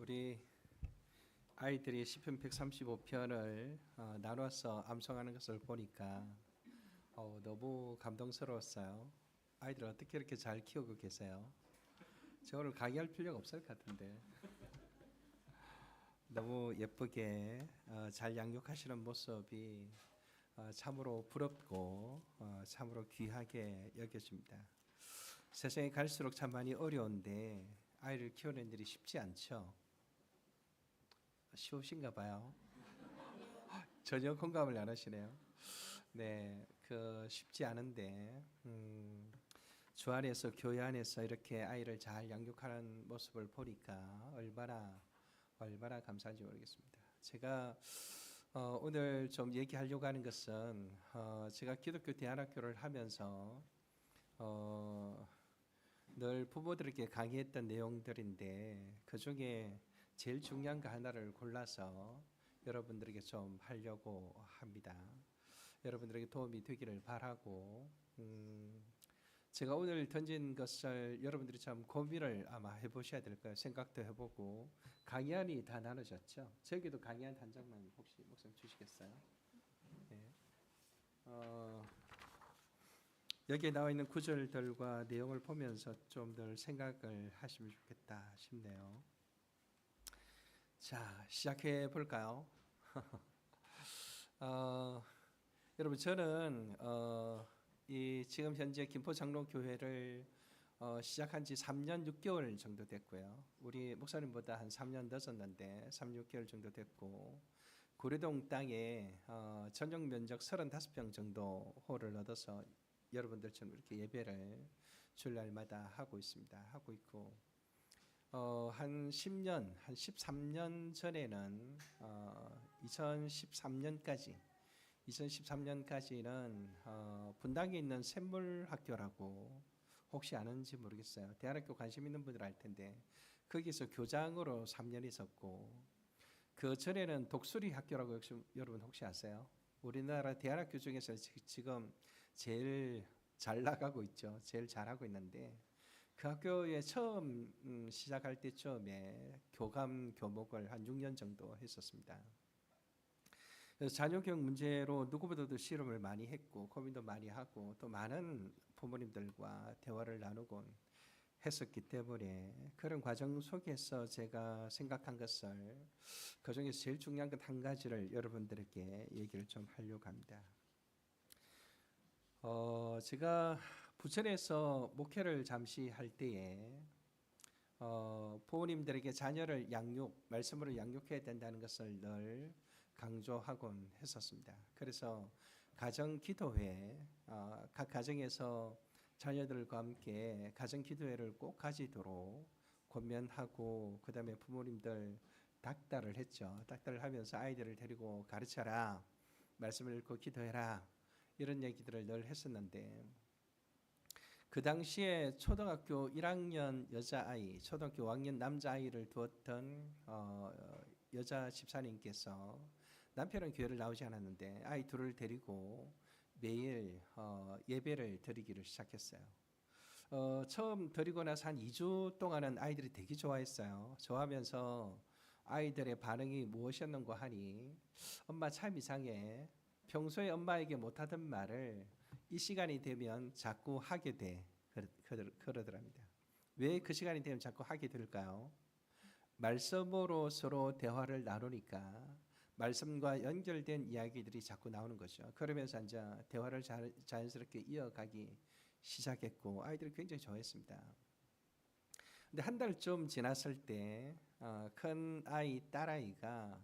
우리 아이들이 시편 135편을 나눠서 암송하는 것을 보니까 너무 감동스러웠어요. 아이들 어떻게 이렇게 잘 키우고 계세요? 제가 오늘 강의할 필요가 없을 것 같은데 너무 예쁘게 잘 양육하시는 모습이 참으로 부럽고 참으로 귀하게 여겨집니다. 세상에 갈수록 참 많이 어려운데 아이를 키우는 일이 쉽지 않죠. 쉬우신가 봐요. 전혀 공감을 안 하시네요. 네, 쉽지 않은데 주 안에서 교회 안에서 이렇게 아이를 잘 양육하는 모습을 보니까 얼마나 감사한지 모르겠습니다. 제가 오늘 좀 얘기하려고 하는 것은 제가 기독교 대안학교를 하면서 늘 부모들에게 강의했던 내용들인데 그 중에 제일 중요한 거 하나를 골라서 여러분들에게 좀 하려고 합니다. 여러분들에게 도움이 되기를 바라고 제가 오늘 던진 것을 여러분들이 참 고민을 아마 해보셔야 될 거예요. 생각도 해보고 강의안이 다 나눠졌죠. 저기도 강의안 한 장만 혹시 목사님 주시겠어요? 네. 여기에 나와 있는 구절들과 내용을 보면서 좀 더 생각을 하시면 좋겠다 싶네요. 자, 시작해 볼까요? 여러분 저는 이 지금 현재 김포장로교회를 시작한 지 3년 6개월 정도 됐고요. 우리 목사님보다 한 3년 늦었는데 3, 6개월 정도 됐고 고려동 땅에 전용 면적 35평 정도 홀을 얻어서 여러분들처럼 이렇게 예배를 주일날마다 하고 있습니다. 하고 있고 한 10년, 한 13년 전에는 2013년까지는 분당에 있는 샘물학교라고 혹시 아는지 모르겠어요. 대안학교 관심 있는 분들 알 텐데 거기서 교장으로 3년 있었고 그 전에는 독수리 학교라고 역시 여러분 혹시 아세요? 우리나라 대안학교 중에서 지금 제일 잘 나가고 있죠. 제일 잘하고 있는데 그 학교에 처음 시작할 때쯤에 교감 교목을 한 6년 정도 했었습니다. 그래서 자녀교육 문제로 누구보다도 실험을 많이 했고 고민도 많이 하고 또 많은 부모님들과 대화를 나누곤 했었기 때문에 그런 과정 속에서 제가 생각한 것을 그중에서 제일 중요한 것 한 가지를 여러분들에게 얘기를 좀 하려고 합니다. 제가 부천에서 목회를 잠시 할 때에 부모님들에게 자녀를 말씀으로 양육해야 된다는 것을 늘 강조하곤 했었습니다. 그래서 가정 기도회, 각 가정에서 자녀들과 함께 가정 기도회를 꼭 가지도록 권면하고 그 다음에 부모님들 닥달을 했죠. 닥달을 하면서 아이들을 데리고 가르쳐라, 말씀을 읽고 기도해라 이런 얘기들을 늘 했었는데 그 당시에 초등학교 1학년 여자아이, 초등학교 5학년 남자아이를 두었던 여자 집사님께서 남편은 교회를 나오지 않았는데 아이 둘을 데리고 매일 예배를 드리기를 시작했어요. 처음 드리고 나서 한 2주 동안은 아이들이 되게 좋아했어요. 좋아하면서 아이들의 반응이 무엇이었는가 하니 엄마 참 이상해. 평소에 엄마에게 못하던 말을 이 시간이 되면 자꾸 하게 돼. 그러더랍니다. 왜 그 시간이 되면 자꾸 하게 될까요? 말씀으로 서로 대화를 나누니까 말씀과 연결된 이야기들이 자꾸 나오는 거죠. 그러면서 이제 대화를 자연스럽게 이어가기 시작했고 아이들이 굉장히 좋아했습니다. 근데 한 달쯤 지났을 때 큰 아이, 딸아이가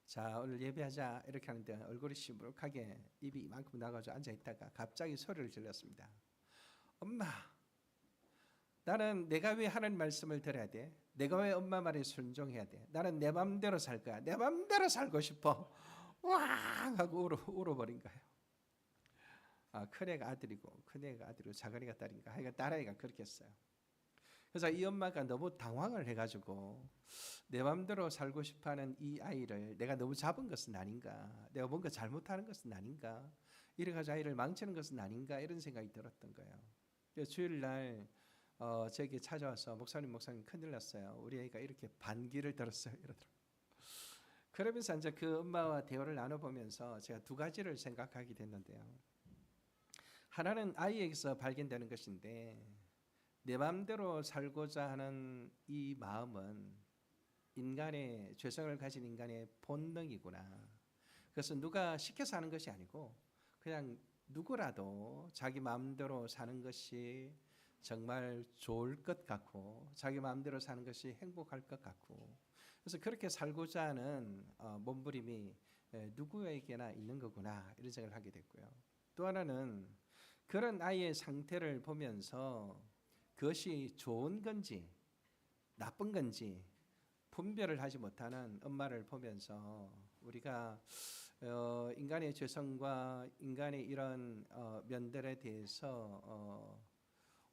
자 오늘 예배하자 이렇게 하는데 얼굴이 시무룩하게 입이 이만큼 나가서 앉아있다가 갑자기 소리를 질렀습니다. 엄마, 나는 내가 왜 하나님 말씀을 들어야 돼? 내가 왜 엄마 말에 순종해야 돼? 나는 내 맘대로 살 거야. 내 맘대로 살고 싶어. 왕 하고 울어버린 거예요. 큰애가 아들이고 작은애가 딸인가 하여간 딸아이가 그렇게 했어요. 그래서 이 엄마가 너무 당황을 해가지고 내 맘대로 살고 싶어하는 이 아이를 내가 너무 잡은 것은 아닌가, 내가 뭔가 잘못하는 것은 아닌가, 이래가지고 아이를 망치는 것은 아닌가 이런 생각이 들었던 거예요. 그래서 주일날 저에게 찾아와서 목사님 큰일 났어요. 우리 애가 이렇게 반기를 들었어요. 이러더라고요. 그러면서 이제 그 엄마와 대화를 나눠보면서 제가 두 가지를 생각하게 됐는데요. 하나는 아이에게서 발견되는 것인데 내 마음대로 살고자 하는 이 마음은 인간의 죄성을 가진 인간의 본능이구나. 그래서 누가 시켜서 하는 것이 아니고 그냥 누구라도 자기 마음대로 사는 것이 정말 좋을 것 같고 자기 마음대로 사는 것이 행복할 것 같고 그래서 그렇게 살고자 하는 몸부림이 누구에게나 있는 거구나 이런 생각을 하게 됐고요. 또 하나는 그런 아이의 상태를 보면서 그것이 좋은 건지 나쁜 건지 분별을 하지 못하는 엄마를 보면서 우리가 인간의 죄성과 인간의 이런 면들에 대해서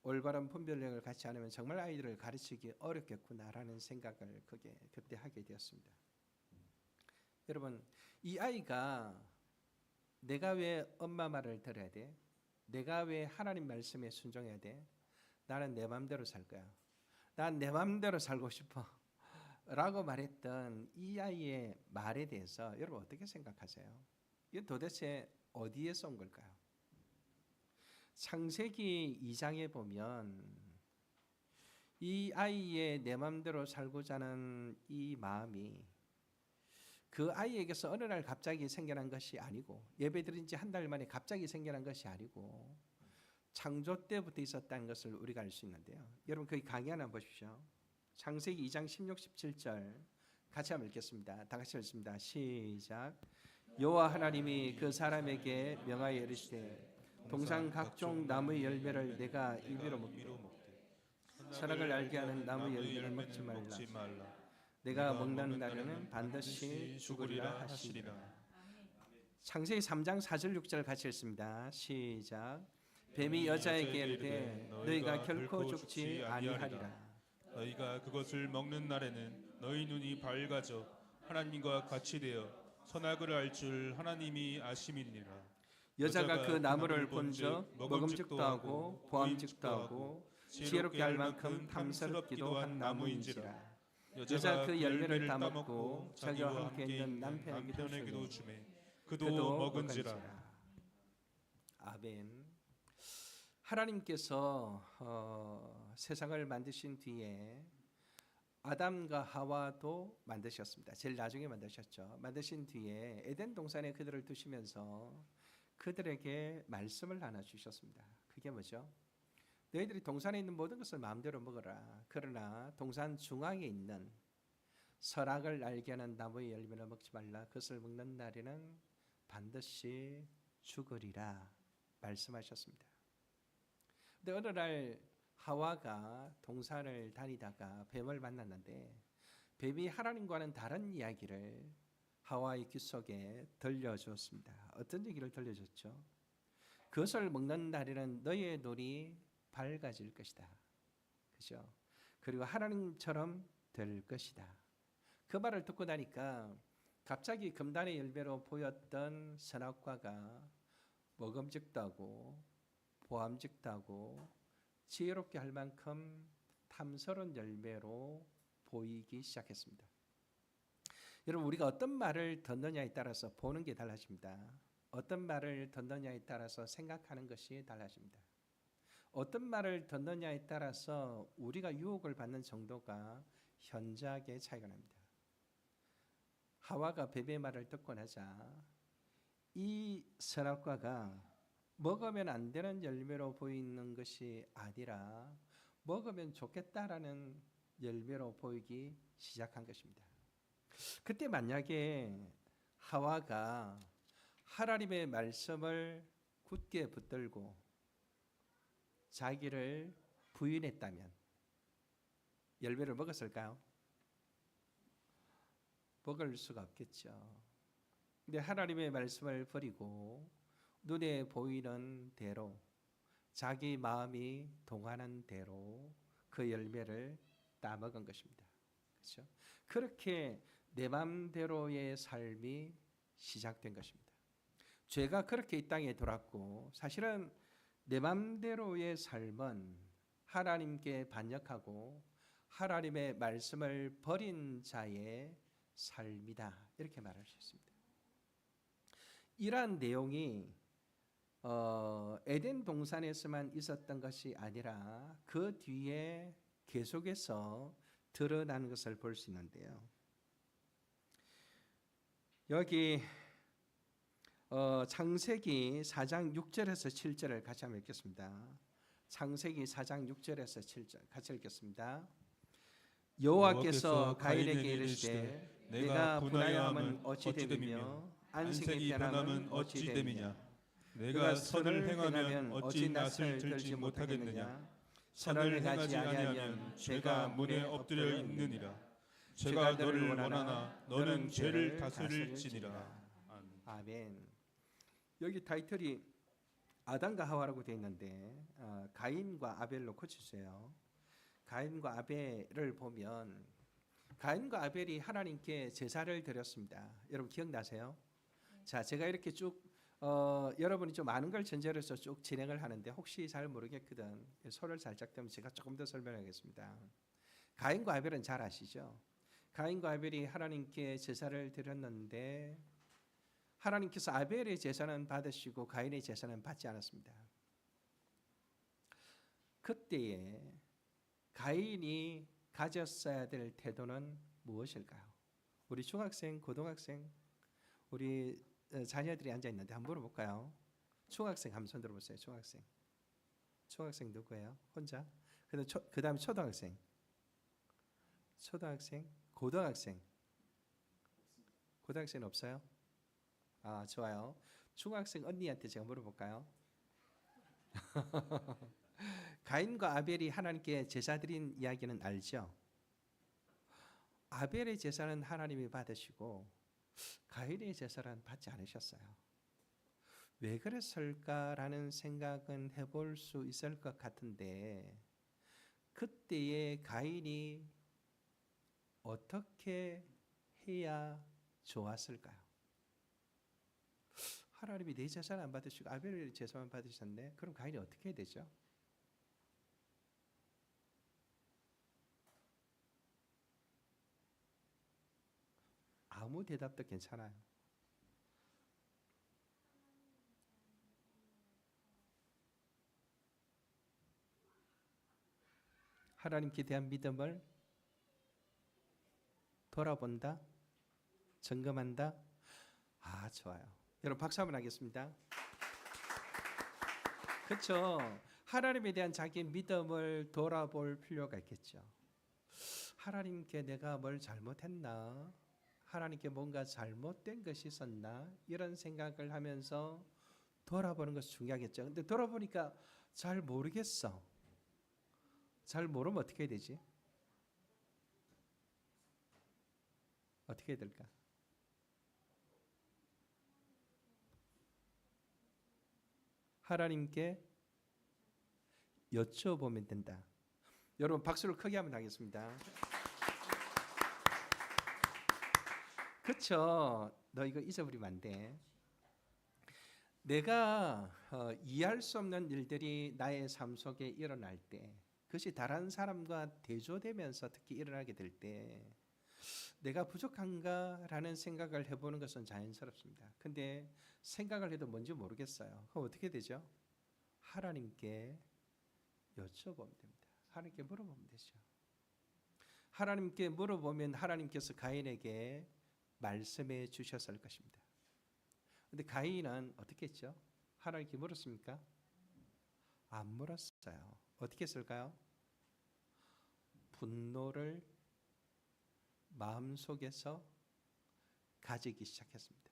올바른 분별력을 갖지 않으면 정말 아이들을 가르치기 어렵겠구나라는 생각을 그때 하게 되었습니다. 여러분, 이 아이가 내가 왜 엄마 말을 들어야 돼? 내가 왜 하나님 말씀에 순종해야 돼? 나는 내 마음대로 살 거야. 난 내 마음대로 살고 싶어. 라고 말했던 이 아이의 말에 대해서 여러분 어떻게 생각하세요? 이게 도대체 어디에서 온 걸까요? 창세기 2장에 보면 이 아이의 내 마음대로 살고자 하는 이 마음이 그 아이에게서 어느 날 갑자기 생겨난 것이 아니고 예배드린 지 한 달 만에 갑자기 생겨난 것이 아니고 창조 때부터 있었다는 것을 우리가 알 수 있는데요. 여러분 그 강의 하나 보십시오. 창세기 2장 16, 17절 같이 한번 읽겠습니다. 다 같이 읽습니다. 시작. 여호와 하나님이 그 사람에게 명하여 이르시되 동산 각종 나무의 열매를 내가 임의로 먹되 선악을 알게 하는 나무 열매는 먹지 말라. 내가 먹는 날에는 반드시 죽으리라 하시리라. 창세기 3장 4절 6절 같이 읽습니다. 시작. 뱀이 여자에게 이르되 너희가 결코 죽지 아니하리라. 너희가 그것을 먹는 날에는 너희 눈이 밝아져 하나님과 같이 되어 선악을 알 줄 하나님이 아심이니라. 여자가 그 나무를 본즉 먹음직도 하고 보암직도 하고 지혜롭게 할 만큼 탐스럽기도 한 나무인지라. 여자가 그 열매를 따먹고 자기와 함께 있는 남편에게도 주매 그도 먹은지라. 아멘. 하나님께서 세상을 만드신 뒤에 아담과 하와도 만드셨습니다. 제일 나중에 만드셨죠. 만드신 뒤에 에덴 동산에 그들을 두시면서 그들에게 말씀을 하나 주셨습니다. 그게 뭐죠? 너희들이 동산에 있는 모든 것을 마음대로 먹어라. 그러나 동산 중앙에 있는 선악을 알게 하는 나무의 열매를 먹지 말라. 그것을 먹는 날에는 반드시 죽으리라 말씀하셨습니다. 근데 어느 날 하와가 동산을 다니다가 뱀을 만났는데 뱀이 하나님과는 다른 이야기를 하와의 귀 속에 들려주었습니다. 어떤 얘기를 들려줬죠? 그것을 먹는 날에는 너희의 눈이 밝아질 것이다. 그죠? 그리고 하나님처럼 될 것이다. 그 말을 듣고 나니까 갑자기 금단의 열매로 보였던 선악과가 먹음직도 하고 보암직도 하고 지혜롭게 할 만큼 탐스러운 열매로 보이기 시작했습니다. 여러분 우리가 어떤 말을 듣느냐에 따라서 보는 게 달라집니다. 어떤 말을 듣느냐에 따라서 생각하는 것이 달라집니다. 어떤 말을 듣느냐에 따라서 우리가 유혹을 받는 정도가 현저하게 차이가 납니다. 하와가 뱀의 말을 듣고 나자 이 선악과가 먹으면 안 되는 열매로 보이는 것이 아니라 먹으면 좋겠다라는 열매로 보이기 시작한 것입니다. 그때 만약에 하와가 하나님의 말씀을 굳게 붙들고 자기를 부인했다면 열매를 먹었을까요? 먹을 수가 없겠죠. 근데 하나님의 말씀을 버리고 눈에 보이는 대로 자기 마음이 동하는 대로 그 열매를 따먹은 것입니다. 그렇죠? 그렇게 내 마음대로의 삶이 시작된 것입니다. 죄가 그렇게 이 땅에 들어왔고 사실은 내 마음대로의 삶은 하나님께 반역하고 하나님의 말씀을 버린 자의 삶이다. 이렇게 말할 수 있습니다. 이러한 내용이 에덴 동산에서만 있었던 것이 아니라 그 뒤에 계속해서 드러나는 것을 볼 수 있는데요. 여기 창세기 4장 6절에서 7절을 같이 한번 읽겠습니다. 창세기 4장 6절에서 7절 같이 읽겠습니다. 여호와께서 가인에게 이르시되 내가 분하여함은 어찌 됨이며 안색이 변함은 어찌 됨이냐. 내가 선을 행하면 어찌 낯을 들지 못하겠느냐. 선을 행하지 아니하면 죄가 문에 엎드려 있느니라. 죄가 너를 원하나 너는 죄를 다스릴지니라. 아멘. 여기 타이틀이 아담과 하와라고 되어 있는데 가인과 아벨로 고치세요. 가인과 아벨을 보면 가인과 아벨이 하나님께 제사를 드렸습니다. 여러분 기억나세요? 자, 제가 이렇게 쭉 여러분이 좀 아는 걸 전제로 해서 쭉 진행을 하는데 혹시 잘 모르겠거든 소를 살짝 떼면 제가 조금 더 설명하겠습니다. 가인과 아벨은 잘 아시죠? 가인과 아벨이 하나님께 제사를 드렸는데 하나님께서 아벨의 제사는 받으시고 가인의 제사는 받지 않았습니다. 그때에 가인이 가졌어야 될 태도는 무엇일까요? 우리 중학생, 고등학생, 우리 자녀들이 앉아 있는데 한번 물어볼까요? 중학생 한번 손 들어보세요. 중학생. 중학생 누구예요? 혼자? 그 다음에 초등학생. 초등학생, 고등학생. 고등학생 없어요? 아, 좋아요. 중학생 언니한테 제가 물어볼까요? 가인과 아벨이 하나님께 제사 드린 이야기는 알죠? 아벨의 제사는 하나님이 받으시고 가인의 제사는 받지 않으셨어요. 왜 그랬을까라는 생각은 해볼 수 있을 것 같은데 그때의 가인이 어떻게 해야 좋았을까요? 하나님이 내 제사는 안 받으시고 아벨의 제사만 받으셨네. 그럼 가인이 어떻게 해야 되죠? 아무 대답도 괜찮아요. 하나님께 대한 믿음을 돌아본다, 점검한다. 아, 좋아요. 여러분 박수 한번 하겠습니다. 그렇죠. 하나님에 대한 자기 믿음을 돌아볼 필요가 있겠죠. 하나님께 내가 뭘 잘못했나? 하나님께 뭔가 잘못된 것이 있었나? 이런 생각을 하면서 돌아보는 것이 중요하겠죠. 근데 돌아보니까 잘 모르겠어. 잘 모르면 어떻게 해야 되지? 어떻게 해야 될까? 하나님께 여쭤보면 된다. 여러분 박수를 크게 한번 하겠습니다. 그렇죠. 너 이거 잊어버리면 안 돼. 내가 이해할 수 없는 일들이 나의 삶 속에 일어날 때 그것이 다른 사람과 대조되면서 특히 일어나게 될 때 내가 부족한가라는 생각을 해보는 것은 자연스럽습니다. 근데 생각을 해도 뭔지 모르겠어요. 그럼 어떻게 되죠? 하나님께 여쭤보면 됩니다. 하나님께 물어보면 되죠. 하나님께 물어보면 하나님께서 가인에게 말씀해 주셨을 것입니다. 근데 가인은 어떻게 했죠? 하나님께 물었습니까? 안 물었어요. 어떻게 했을까요? 분노를 마음속에서 가지기 시작했습니다.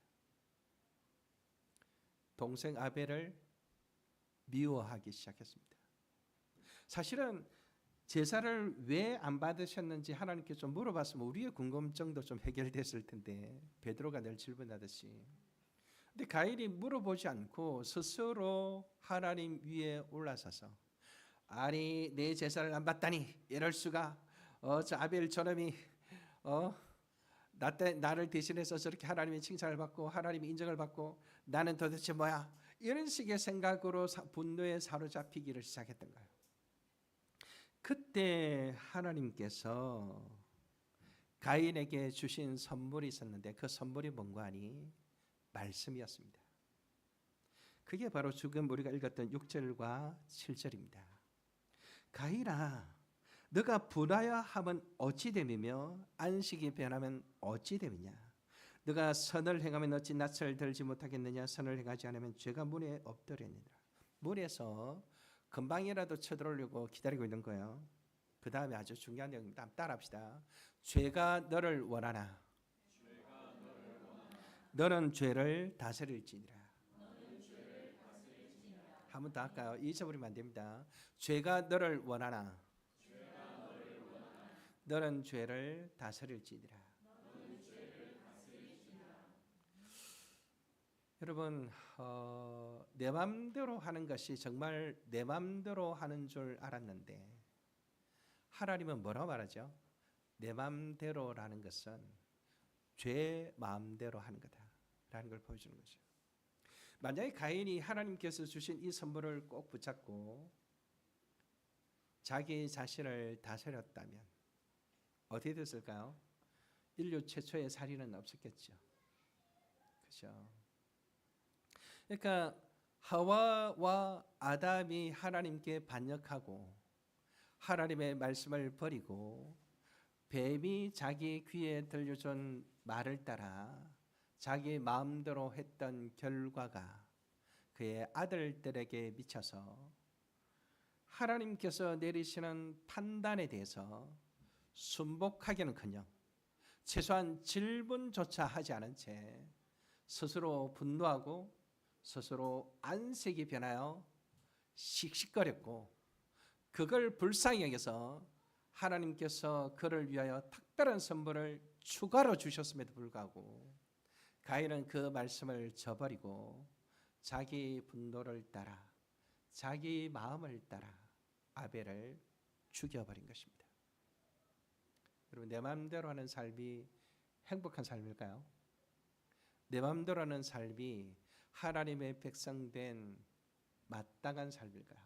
동생 아벨을 미워하기 시작했습니다. 사실은 제사를 왜 안 받으셨는지 하나님께 좀 물어봤으면 우리의 궁금증도 좀 해결됐을 텐데 베드로가 늘 질문하듯이. 근데 가인이 물어보지 않고 스스로 하나님 위에 올라서서 아니 내 제사를 안 받다니 이럴 수가 저 아벨 저놈이 나를 대신해서 저렇게 하나님의 칭찬을 받고 하나님의 인정을 받고 나는 도대체 뭐야 이런 식의 생각으로 분노에 사로잡히기를 시작했던 거예요. 그때 하나님께서 가인에게 주신 선물이 있었는데 그 선물이 뭔가 하니 말씀이었습니다. 그게 바로 지금 우리가 읽었던 6절과 7절입니다. 가인아, 너가 분하여 하면 어찌 됨이며 안식이 변하면 어찌 됨이냐? 너가 선을 행하면 어찌 낯을 들지 못하겠느냐? 선을 행하지 않으면 죄가 문에 엎드리니라. 문에서 금방이라도 쳐들어오려고 기다리고 있는 거예요. 그 다음에 아주 중요한 내용입니다. 한번 따라합시다. 죄가 너를 원하나 너는 죄를 다스릴지니라. 한 번 더 할까요? 잊어버리면 안 됩니다. 죄가 너를 원하나 너는 죄를 다스릴지니라. 여러분, 내 맘대로 하는 것이 정말 내 맘대로 하는 줄 알았는데 하나님은 뭐라고 말하죠? 내 맘대로라는 것은 죄 마음대로 하는 거다라는 걸 보여주는 거죠. 만약에 가인이 하나님께서 주신 이 선물을 꼭 붙잡고 자기 자신을 다스렸다면 어떻게 됐을까요? 인류 최초의 살인은 없었겠죠. 그렇죠. 그러니까 하와와 아담이 하나님께 반역하고 하나님의 말씀을 버리고 뱀이 자기 귀에 들려준 말을 따라 자기 마음대로 했던 결과가 그의 아들들에게 미쳐서 하나님께서 내리시는 판단에 대해서 순복하기는커녕 최소한 질문조차 하지 않은 채 스스로 분노하고 스스로 안색이 변하여 씩씩거렸고 그걸 불쌍히 여겨서 하나님께서 그를 위하여 특별한 선물을 추가로 주셨음에도 불구하고 가인은 그 말씀을 저버리고 자기 분노를 따라 자기 마음을 따라 아벨을 죽여버린 것입니다. 여러분, 내 마음대로 하는 삶이 행복한 삶일까요? 내 마음대로 하는 삶이 하나님의 백성된 마땅한 삶일까요?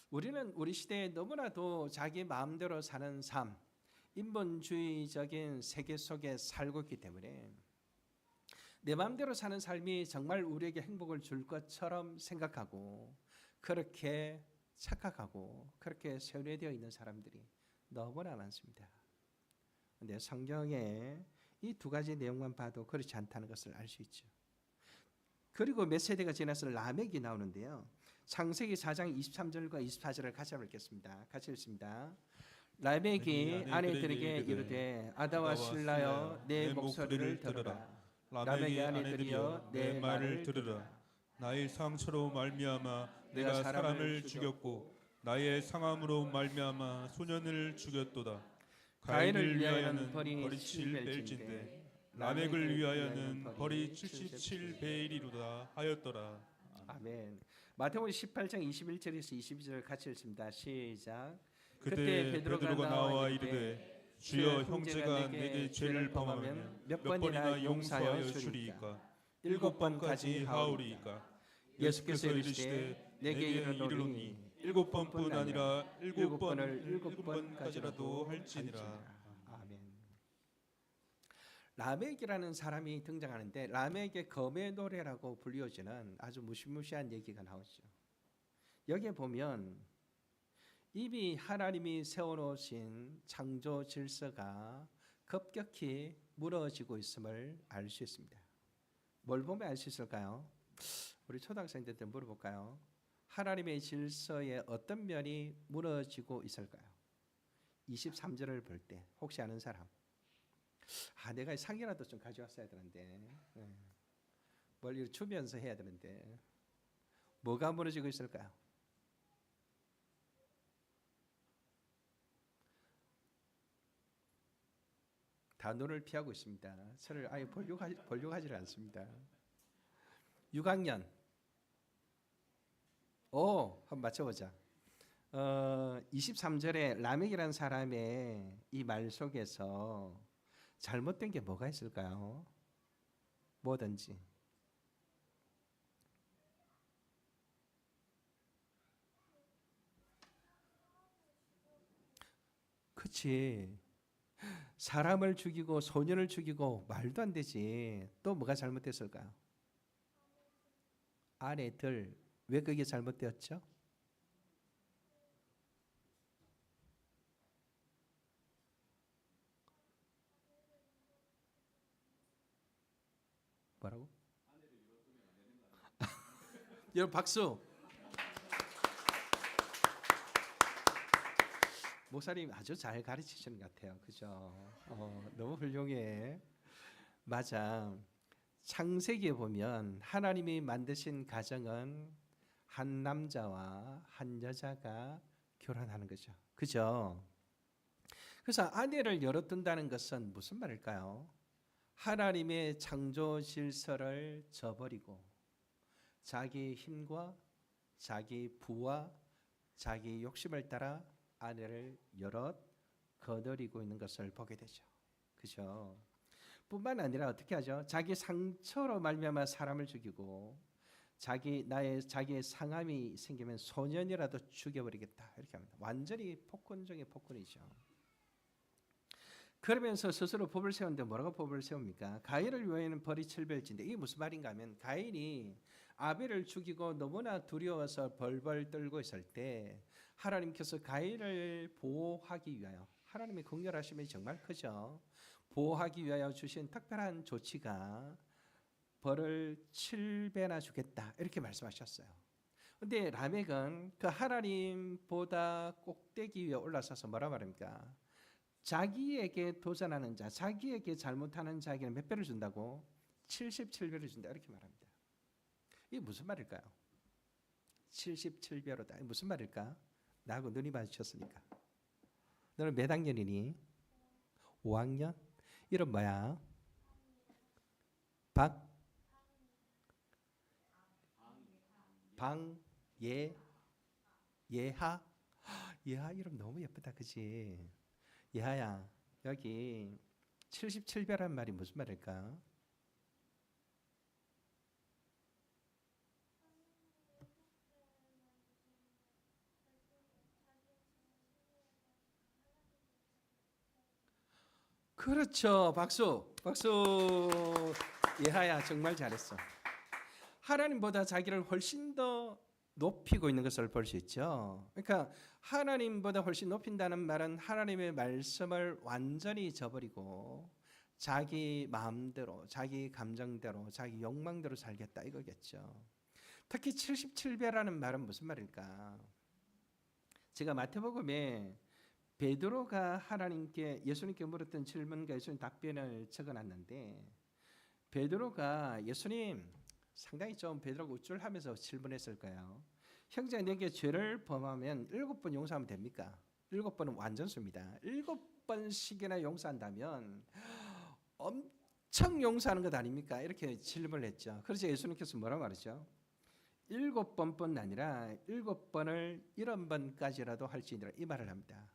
우리는 우리 시대에 너무나도 자기 마음대로 사는 삶, 인본주의적인 세계 속에 살고 있기 때문에 내 마음대로 사는 삶이 정말 우리에게 행복을 줄 것처럼 생각하고 그렇게 착각하고 그렇게 세뇌되어 있는 사람들이 너무나 많습니다. 그런데 성경에 이 두 가지 내용만 봐도 그렇지 않다는 것을 알 수 있죠. 그리고 몇 세대가 지나서 라멕이 나오는데요. 창세기 4장 23절과 24절을 같이 읽겠습니다. 같이 읽습니다. 라멕이 아내들에게 이르되 아다와 실라여 내 목소리를 들으라. 라멕의 아내들이여 내 말을 들으라. 나의 상처로 말미암아 내가 사람을 죽였고 나의 상함으로 말미암아 소년을 죽였도다. 가인을 위하여는 벌이 7벨진데 라멕을 위하여는 벌이 77베일이로다 하였더라. 아멘. 마태복음 18장 21절에서 22절 같이 읽습니다. 시작. 그때 베드로가 나와 이르되 주여 형제가 내게 죄를 범하면 몇 번이나 용서하여 주리이까? 7번까지 하오리이까? 예수께서 이르시되 내게 이르노니 7번뿐 아니라 7번까지라도 할지니라. 아멘. 라멕이라는 사람이 등장하는데 라멕의 검의 노래라고 불리워지는 아주 무시무시한 얘기가 나오죠. 여기에 보면 이미 하나님이 세워놓으신 창조 질서가 급격히 무너지고 있음을 알 수 있습니다. 뭘 보면 알 수 있을까요? 우리 초등학생들한테 물어볼까요? 하나님의 질서의 어떤 면이 무너지고 있을까요? 23절을 볼 때 혹시 아는 사람? 내가 상이라도 좀 가져왔어야 되는데 뭘 이렇게 주면서 해야 되는데 뭐가 무너지고 있을까요? 다 눈을 피하고 있습니다. 저를 아예 보려고 하지를 않습니다. 6학년. 한번 맞춰보자. 23절에 라멕이라는 사람의 이 말 속에서 잘못된 게 뭐가 있을까요? 뭐든지. 그치. 사람을 죽이고 소년을 죽이고 말도 안 되지. 또 뭐가 잘못됐을까요? 아내들. 왜 그게 잘못되었죠? 뭐라고? 여러분 박수. 목사님 아주 잘 가르치시는 것 같아요. 그죠? 너무 훌륭해. 맞아. 창세기에 보면 하나님이 만드신 가정은 한 남자와 한 여자가 결혼하는 거죠. 그죠? 그래서 아내를 열어둔다는 것은 무슨 말일까요? 하나님의 창조 질서를 저버리고 자기 힘과 자기 부와 자기 욕심을 따라 아내를 여럿 거느리고 있는 것을 보게 되죠. 그죠? 뿐만 아니라 어떻게 하죠? 자기 상처로 말미암아 사람을 죽이고 자기의 상함이 생기면 소년이라도 죽여버리겠다 이렇게 합니다. 완전히 폭군 중의 폭군이죠. 그러면서 스스로 법을 세우는데 뭐라고 법을 세웁니까? 가인을 위하여는 벌이 700일인데 이게 무슨 말인가 하면 가인이 아벨을 죽이고 너무나 두려워서 벌벌 떨고 있을 때 하나님께서 가인을 보호하기 위하여 하나님의 긍휼하심이 정말 크죠. 보호하기 위하여 주신 특별한 조치가 벌을 7배나 주겠다 이렇게 말씀하셨어요. 근데 라멕은 그 하나님보다 꼭대기 위에 올라서서 뭐라 말합니까? 자기에게 도전하는 자, 자기에게 잘못하는 자에게는 몇 배를 준다고? 77배를 준다 이렇게 말합니다. 이게 무슨 말일까요? 77배로다. 무슨 말일까? 나하고 눈이 마주쳤으니까. 너는 몇 학년이니? 5학년? 이름 뭐야? 예하? 예하 이름 너무 예쁘다 그치? 예하야 여기 77배란 말이 무슨 말일까? 그렇죠. 박수. 예하야 정말 잘했어. 하나님보다 자기를 훨씬 더 높이고 있는 것을 볼 수 있죠. 그러니까 하나님보다 훨씬 높인다는 말은 하나님의 말씀을 완전히 저버리고 자기 마음대로, 자기 감정대로, 자기 욕망대로 살겠다 이거겠죠. 특히 77배라는 말은 무슨 말일까? 제가 마태복음에 베드로가 하나님께 예수님께 물었던 질문과 예수님 답변을 적어놨는데 베드로가 예수님 상당히 좀 베드로가 우쭐하면서 질문했을 거예요. 형제 내게 죄를 범하면 7번 용서하면 됩니까? 7번은 완전수입니다. 7번씩이나 용서한다면 엄청 용서하는 것 아닙니까? 이렇게 질문을 했죠. 그래서 예수님께서 뭐라고 말했죠? 7번뿐 아니라 7번을 70번까지라도 할지니라 이 말을 합니다.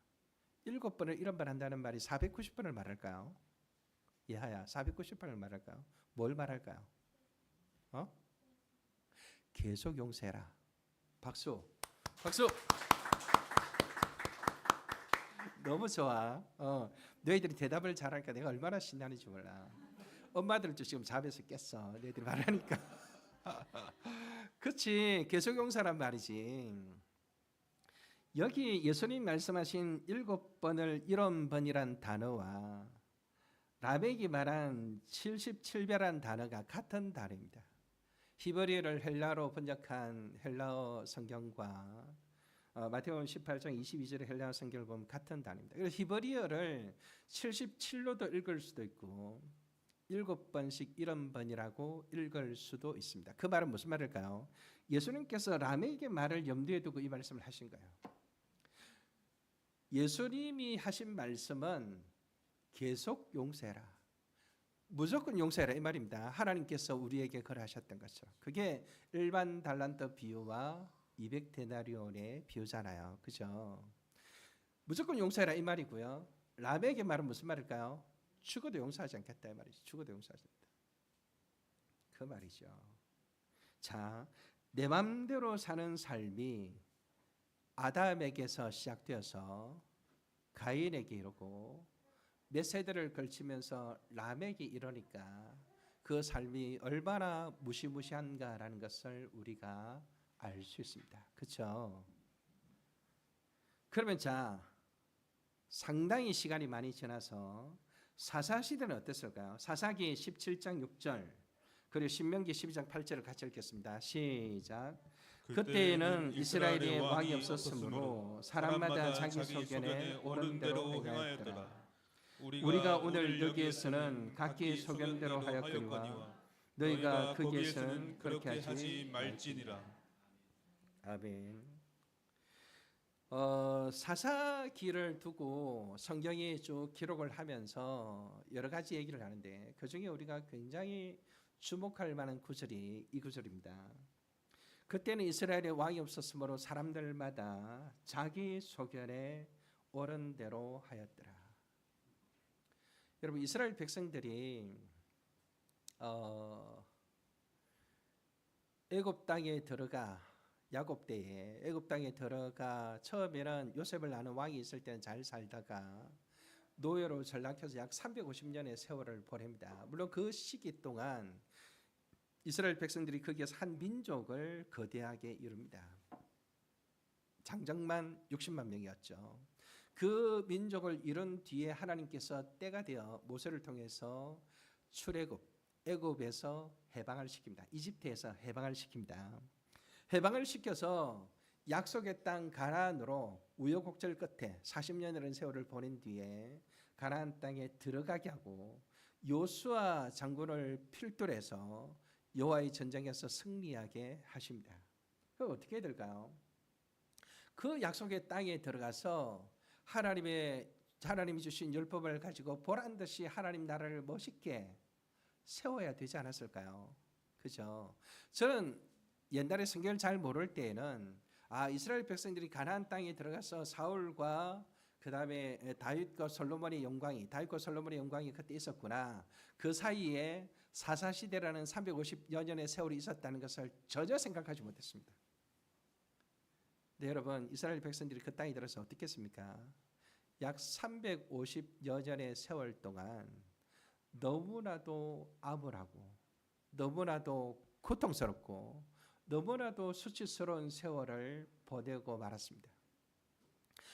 7번을 70번 한다는 말이 490번을 말할까요? 예하야 490번을 말할까요? 뭘 말할까요? 계속 용서해라. 박수. 너무 좋아. 너희들이 대답을 잘하니까 내가 얼마나 신나는지 몰라. 엄마들도 지금 잠에서 깼어. 너희들이 말하니까. 그렇지. 계속 용서란 말이지. 여기 예수님 말씀하신 7번을 70번이란 단어와 라멕이 말한 77배란 단어가 같은 단어입니다. 히브리어를 헬라어로 번역한 헬라어 성경과 마태복음 18장 22절의 헬라어 성경을 보면 같은 단어입니다. 그래서 히브리어를 77로도 읽을 수도 있고 7번씩 70번이라고 읽을 수도 있습니다. 그 말은 무슨 말일까요? 예수님께서 라멕의 말을 염두에 두고 이 말씀을 하신 거예요. 예수님이 하신 말씀은 계속 용서해라. 무조건 용서해라 이 말입니다. 하나님께서 우리에게 거하셨던 것처럼. 그게 일반 달란트 비유와 200데나리온의 비유잖아요. 그죠? 무조건 용서해라 이 말이고요. 라멕의 말은 무슨 말일까요? 죽어도 용서하지 않겠다 이 말이죠. 죽어도 용서하지 않겠다. 그 말이죠. 자, 내 맘대로 사는 삶이 아담에게서 시작되어서 가인에게 이르고 몇 세대를 걸치면서 라멕이 이러니까 그 삶이 얼마나 무시무시한가라는 것을 우리가 알 수 있습니다. 그렇죠? 그러면 자, 상당히 시간이 많이 지나서 사사시대는 어땠을까요? 사사기 17장 6절 그리고 신명기 12장 8절을 같이 읽겠습니다. 시작. 그때에는 이스라엘에 왕이 없었으므로 사람마다 자기 소견에 옳은 대로 행하였더라. 우리가 오늘 여기에서는 각기 소견대로 하였거니와 너희가 거기에서는 그렇게 하지 말지니라. 아멘. 사사기를 두고 성경이 쭉 기록을 하면서 여러 가지 얘기를 하는데 그 중에 우리가 굉장히 주목할 만한 구절이 이 구절입니다. 그때는 이스라엘에 왕이 없었으므로 사람들마다 자기 소견에 옳은 대로 하였더라. 여러분 이스라엘 백성들이 애굽 땅에 들어가 야곱 때에 애굽 땅에 들어가 처음에는 요셉을 아는 왕이 있을 때는 잘 살다가 노예로 전락해서 약 350년의 세월을 보냅니다. 물론 그 시기 동안 이스라엘 백성들이 거기에서 한 민족을 거대하게 이룹니다. 장정만 60만 명이었죠. 그 민족을 이룬 뒤에 하나님께서 때가 되어 모세를 통해서 출애굽, 애굽에서 해방을 시킵니다. 이집트에서 해방을 시킵니다. 해방을 시켜서 약속의 땅 가나안으로 우여곡절 끝에 40년이라는 세월을 보낸 뒤에 가나안 땅에 들어가게 하고 요수아 장군을 필두해서 여호와의 전쟁에서 승리하게 하십니다. 그 어떻게 될까요? 그 약속의 땅에 들어가서 하나님이 주신 율법을 가지고 보란 듯이 하나님 나라를 멋있게 세워야 되지 않았을까요? 그죠? 저는 옛날에 성경을 잘 모를 때에는 이스라엘 백성들이 가나안 땅에 들어가서 사울과 그다음에 다윗과 솔로몬의 영광이 그때 있었구나. 그 사이에 사사시대라는 350여 년의 세월이 있었다는 것을 전혀 생각하지 못했습니다. 네, 여러분 이스라엘 백성들이 그 땅에 들어서 어떻게 했습니까? 약 350여 년의 세월 동안 너무나도 암울하고 너무나도 고통스럽고 너무나도 수치스러운 세월을 보내고 말았습니다.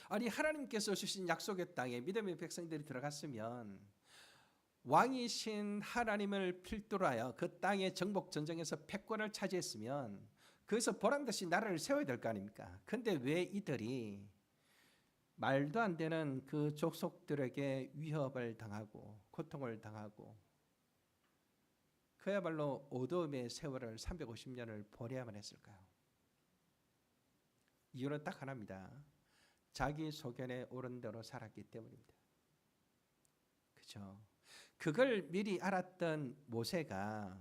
아니 하나님께서 주신 약속의 땅에 믿음의 백성들이 들어갔으면 왕이신 하나님을 필두로 하여 그 땅의 정복 전쟁에서 패권을 차지했으면 거기서 보란듯이 나라를 세워야 될 거 아닙니까? 근데 왜 이들이 말도 안 되는 그 족속들에게 위협을 당하고 고통을 당하고 그야말로 어두움의 세월을 350년을 보내야만 했을까요? 이유는 딱 하나입니다. 자기 소견에 옳은 대로 살았기 때문입니다. 그죠? 그걸 미리 알았던 모세가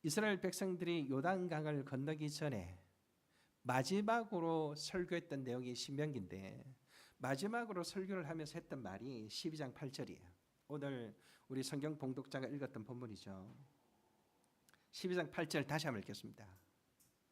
이스라엘 백성들이 요단강을 건너기 전에 마지막으로 설교했던 내용이 신명기인데 마지막으로 설교를 하면서 했던 말이 12장 8절이에요. 오늘 우리 성경 봉독자가 읽었던 본문이죠. 12장 8절 다시 한번 읽겠습니다.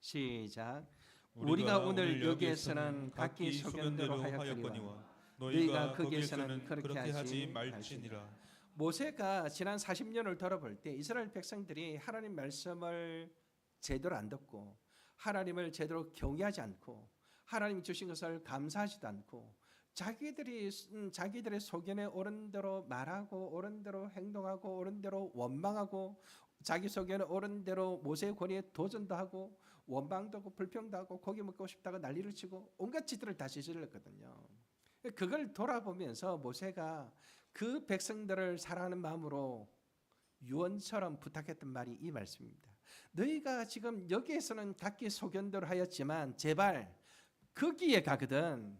시작. 우리가 오늘 여기에서는 각기 소견대로 하였거니와 너희가 거기에서는 그렇게 하지 말지니라. 모세가 지난 40년을 돌아볼 때 이스라엘 백성들이 하나님 말씀을 제대로 안 듣고 하나님을 제대로 경외하지 않고 하나님 주신 것을 감사하지도 않고 자기들의 소견에 옳은 대로 말하고 옳은 대로 행동하고 옳은 대로 원망하고 자기 소견에 옳은 대로 모세의 권위에 도전도 하고 원망도 하고 불평도 하고 고기 먹고 싶다고 난리를 치고 온갖 짓들을 다 저질렀거든요. 그걸 돌아보면서 모세가 그 백성들을 사랑하는 마음으로 유언처럼 부탁했던 말이 이 말씀입니다. 너희가 지금 여기에서는 각기 소견대로 하였지만 제발 거기에 가거든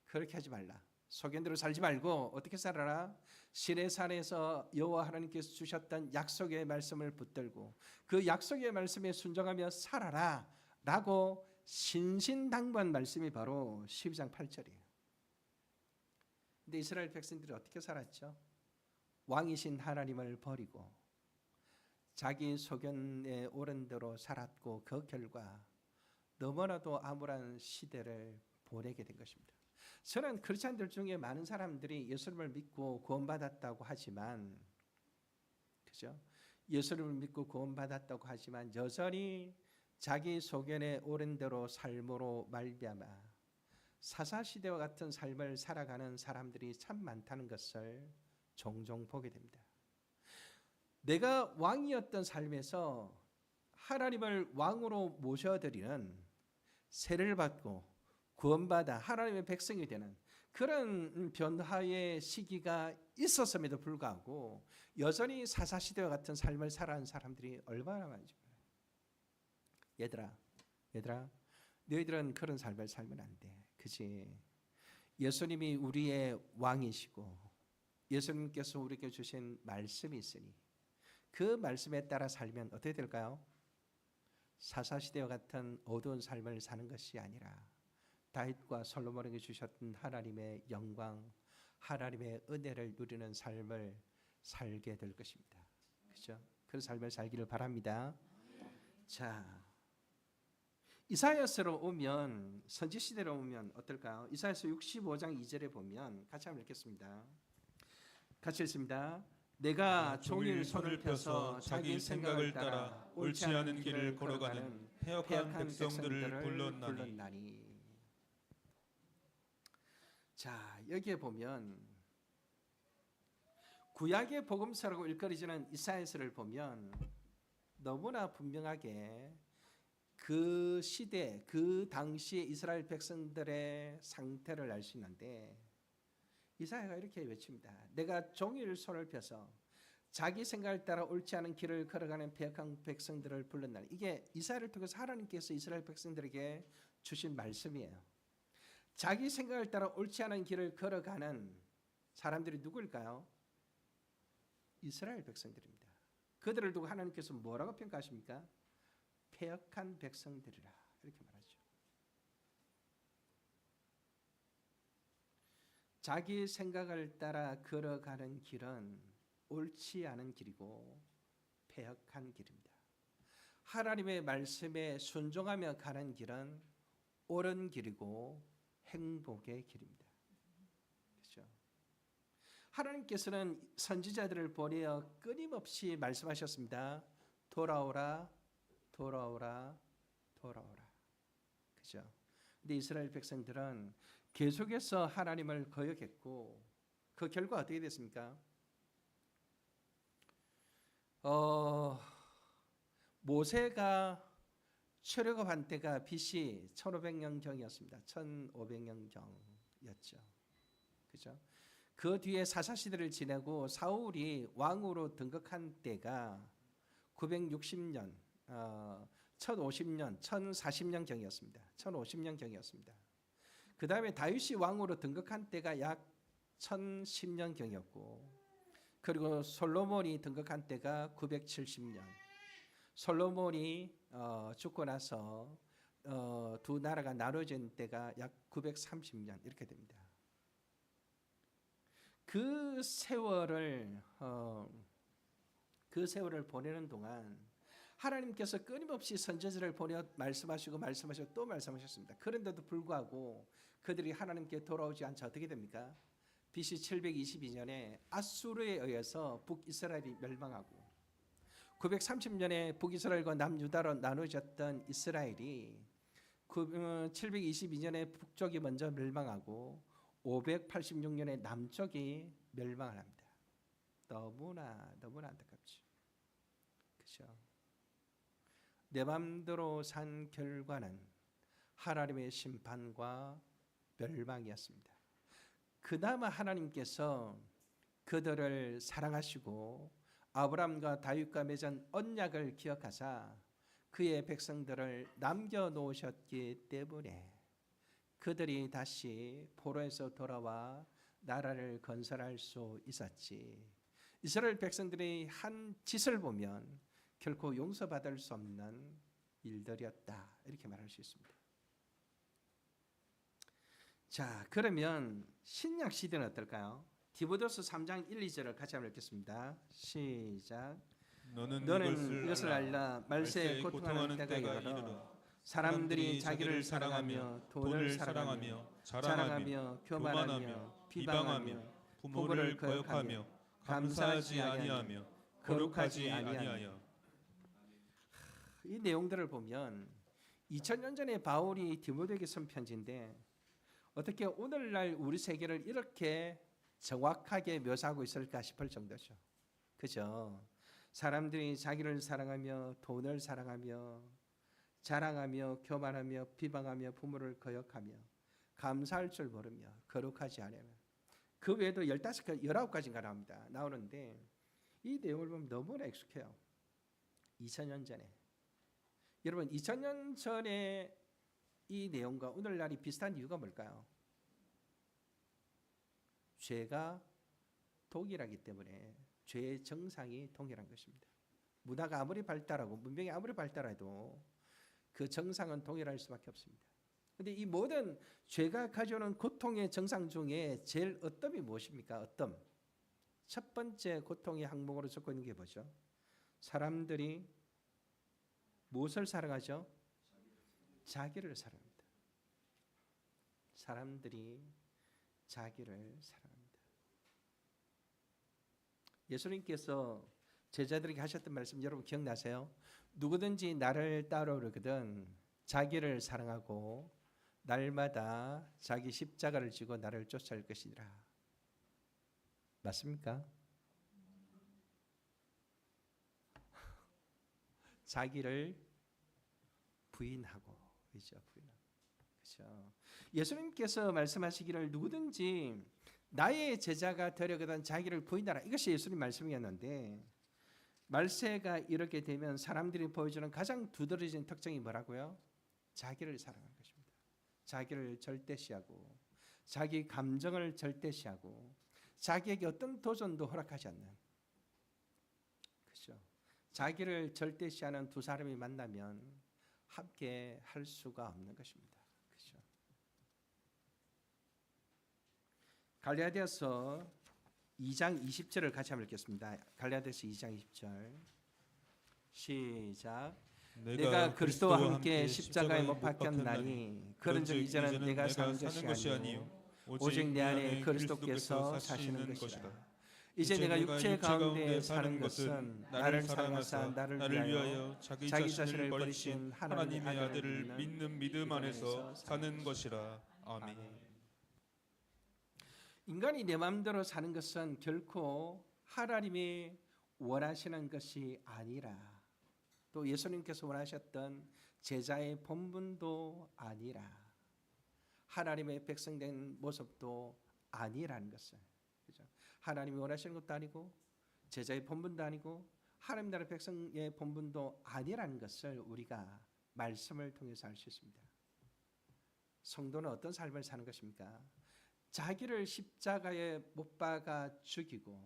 그렇게 하지 말라. 소견대로 살지 말고 어떻게 살아라? 시내산에서 여호와 하나님께서 주셨던 약속의 말씀을 붙들고 그 약속의 말씀에 순종하며 살아라 라고 신신당부한 말씀이 바로 12장 8절이에요. 근데 이스라엘 백성들이 어떻게 살았죠? 왕이신 하나님을 버리고 자기 소견에 옳은 대로 살았고 그 결과 너무나도 암울한 시대를 보내게 된 것입니다. 저는 크리스찬들 중에 많은 사람들이 예수님을 믿고 구원받았다고 하지만, 그죠? 예수님을 믿고 구원받았다고 하지만 여전히 자기 소견에 옳은 대로 삶으로 말미암아 사사시대와 같은 삶을 살아가는 사람들이 참 많다는 것을 종종 보게 됩니다. 내가 왕이었던 삶에서 하나님을 왕으로 모셔드리는, 세례를 받고 구원받아 하나님의 백성이 되는 그런 변화의 시기가 있었음에도 불구하고 여전히 사사시대와 같은 삶을 살아가는 사람들이 얼마나 많은지 몰라요. 얘들아, 너희들은 그런 삶을 살면 안 돼. 그지? 예수님이 우리의 왕이시고 예수님께서 우리에게 주신 말씀이 있으니 그 말씀에 따라 살면 어떻게 될까요? 사사시대와 같은 어두운 삶을 사는 것이 아니라 다윗과 솔로몬에게 주셨던 하나님의 영광, 하나님의 은혜를 누리는 삶을 살게 될 것입니다. 그렇죠? 그 삶을 살기를 바랍니다. 자, 이사야서로 오면, 선지 시대로 오면 어떨까요? 이사야서 65장 2절에 보면 같이 한번 읽겠습니다. 같이 읽습니다. 내가 종일 손을 펴서 자기 생각을 따라 옳지 않은 길을 걸어가는 패역한 백성들을 불렀나니. 자, 여기에 보면 구약의 복음서라고 일컬어지는 이사야서를 보면 너무나 분명하게 그 시대, 그 당시의 이스라엘 백성들의 상태를 알 수 있는데, 이사야가 이렇게 외칩니다. 내가 종일 손을 펴서 자기 생각을 따라 옳지 않은 길을 걸어가는 패역한 백성들을 불렀나니. 이게 이사야를 통해서 하나님께서 이스라엘 백성들에게 주신 말씀이에요. 자기 생각을 따라 옳지 않은 길을 걸어가는 사람들이 누구일까요? 이스라엘 백성들입니다. 그들을 두고 하나님께서 뭐라고 평가하십니까? 패역한 백성들이라 이렇게 말하죠. 자기 생각을 따라 걸어가는 길은 옳지 않은 길이고 패역한 길입니다. 하나님의 말씀에 순종하며 가는 길은 옳은 길이고 행복의 길입니다. 그렇죠? 하나님께서는 선지자들을 보내어 끊임없이 말씀하셨습니다. 돌아오라, 돌아오라, 돌아오라. 그죠? 근데 이스라엘 백성들은 계속해서 하나님을 거역했고 그 결과 어떻게 됐습니까? 모세가 출애굽한 때가 BC 1500년경이었습니다. 1500년경이었죠. 그죠? 그 뒤에 사사시대를 지내고 사울이 왕으로 등극한 때가 960년, 1050년, 1040년경이었습니다. 1050년경이었습니다. 그 다음에 다윗이 왕으로 등극한 때가 약 1010년경이었고, 그리고 솔로몬이 등극한 때가 970년. 솔로몬이 죽고 나서 두 나라가 나눠진 때가 약 930년 이렇게 됩니다. 그 세월을 보내는 동안 하나님께서 끊임없이 선지자를 보내 말씀하시고 또 말씀하셨습니다. 그런데도 불구하고 그들이 하나님께 돌아오지 않자 어떻게 됩니까? BC 722년에 아수르에 의해서 북이스라엘이 멸망하고 930년에 북이스라엘과 남유다로 나눠졌던 이스라엘이 722년에 북쪽이 먼저 멸망하고 586년에 남쪽이 멸망을 합니다. 너무나 안타깝죠. 그렇죠? 내 맘대로 산 결과는 하나님의 심판과 멸망이었습니다. 그나마 하나님께서 그들을 사랑하시고 아브라함과 다윗과 맺은 언약을 기억하사 그의 백성들을 남겨놓으셨기 때문에 그들이 다시 포로에서 돌아와 나라를 건설할 수 있었지. 이스라엘 백성들이 한 짓을 보면 결코 용서받을 수 없는 일들이었다. 이렇게 말할 수 있습니다. 자, 그러면 신약 시대는 어떨까요? 디모데후서 3장 1, 2절을 같이 한번 읽겠습니다. 시작. 너는 이것을 알라. 말세에 고통하는 때가 이르러 사람들이 자기를 사랑하며 돈을 사랑하며 자랑하며 교만하며 비방하며 부모를 거역하며 감사하지 아니하며 거룩하지 아니하며. 이 내용들을 보면 2000년 전에 바울이 디모데에게 쓴 편지인데 어떻게 오늘날 우리 세계를 이렇게 정확하게 묘사하고 있을까 싶을 정도죠. 그죠? 사람들이 자기를 사랑하며 돈을 사랑하며 자랑하며 교만하며 비방하며 부모를 거역하며 감사할 줄 모르며 거룩하지 않으며 그 외에도 15가지, 19가지가 나오는데 이 내용을 보면 너무나 익숙해요. 2000년 전에. 여러분 2000년 전에 이 내용과 오늘날이 비슷한 이유가 뭘까요? 죄가 동일하기 때문에 죄의 정상이 동일한 것입니다. 문화가 아무리 발달하고 문명이 아무리 발달해도 그 정상은 동일할 수밖에 없습니다. 그런데 이 모든 죄가 가져오는 고통의 정상 중에 제일 어뜸이 무엇입니까? 어뜸. 첫 번째 고통의 항목으로 적고 있는 게 뭐죠? 사람들이 무엇을 사랑하죠? 자기를 사랑합니다. 사람들이 자기를 사랑합니다. 예수님께서 제자들에게 하셨던 말씀 여러분 기억나세요? 누구든지 나를 따르거든 자기를 사랑하고 날마다 자기 십자가를 지고 나를 쫓아올 것이니라. 맞습니까? 자기를 부인하고 그렇죠. 그렇죠. 예수님께서 말씀하시기를 누구든지 나의 제자가 되려거든 자기를 부인하라. 이것이 예수님 말씀이었는데 말세가 이렇게 되면 사람들이 보여주는 가장 두드러진 특징이 뭐라고요? 자기를 사랑하는 것입니다. 자기를 절대시하고 자기 감정을 절대시하고 자기에게 어떤 도전도 허락하지 않는 그렇죠. 자기를 절대시하는 두 사람이 만나면 함께 할 수가 없는 것입니다. 그렇죠. 갈라디아서 2장 20절을 같이 한번 읽겠습니다. 갈라디아서 2장 20절 시작. 내가 그리스도와 함께 십자가에 못 박혔나니 그런즉 이제는 내가 사는 것이 아니요 오직 내 안에 그리스도께서 사시는 것이라. 이제 내가 육체 가운데 사는 것은 나를 사랑하사 나를 위하여 자기 자신을 버리신 하나님의 아들을 믿는 믿음 안에서 사는 것이라. 아멘. 인간이 내 마음대로 사는 것은 결코 하나님이 원하시는 것이 아니라 또 예수님께서 원하셨던 제자의 본분도 아니라 하나님의 백성된 모습도 아니라는 것을 그죠? 하나님이 원하시는 것도 아니고 제자의 본분도 아니고 하나님 나라 백성의 본분도 아니라는 것을 우리가 말씀을 통해서 알 수 있습니다. 성도는 어떤 삶을 사는 것입니까? 자기를 십자가에 못 박아 죽이고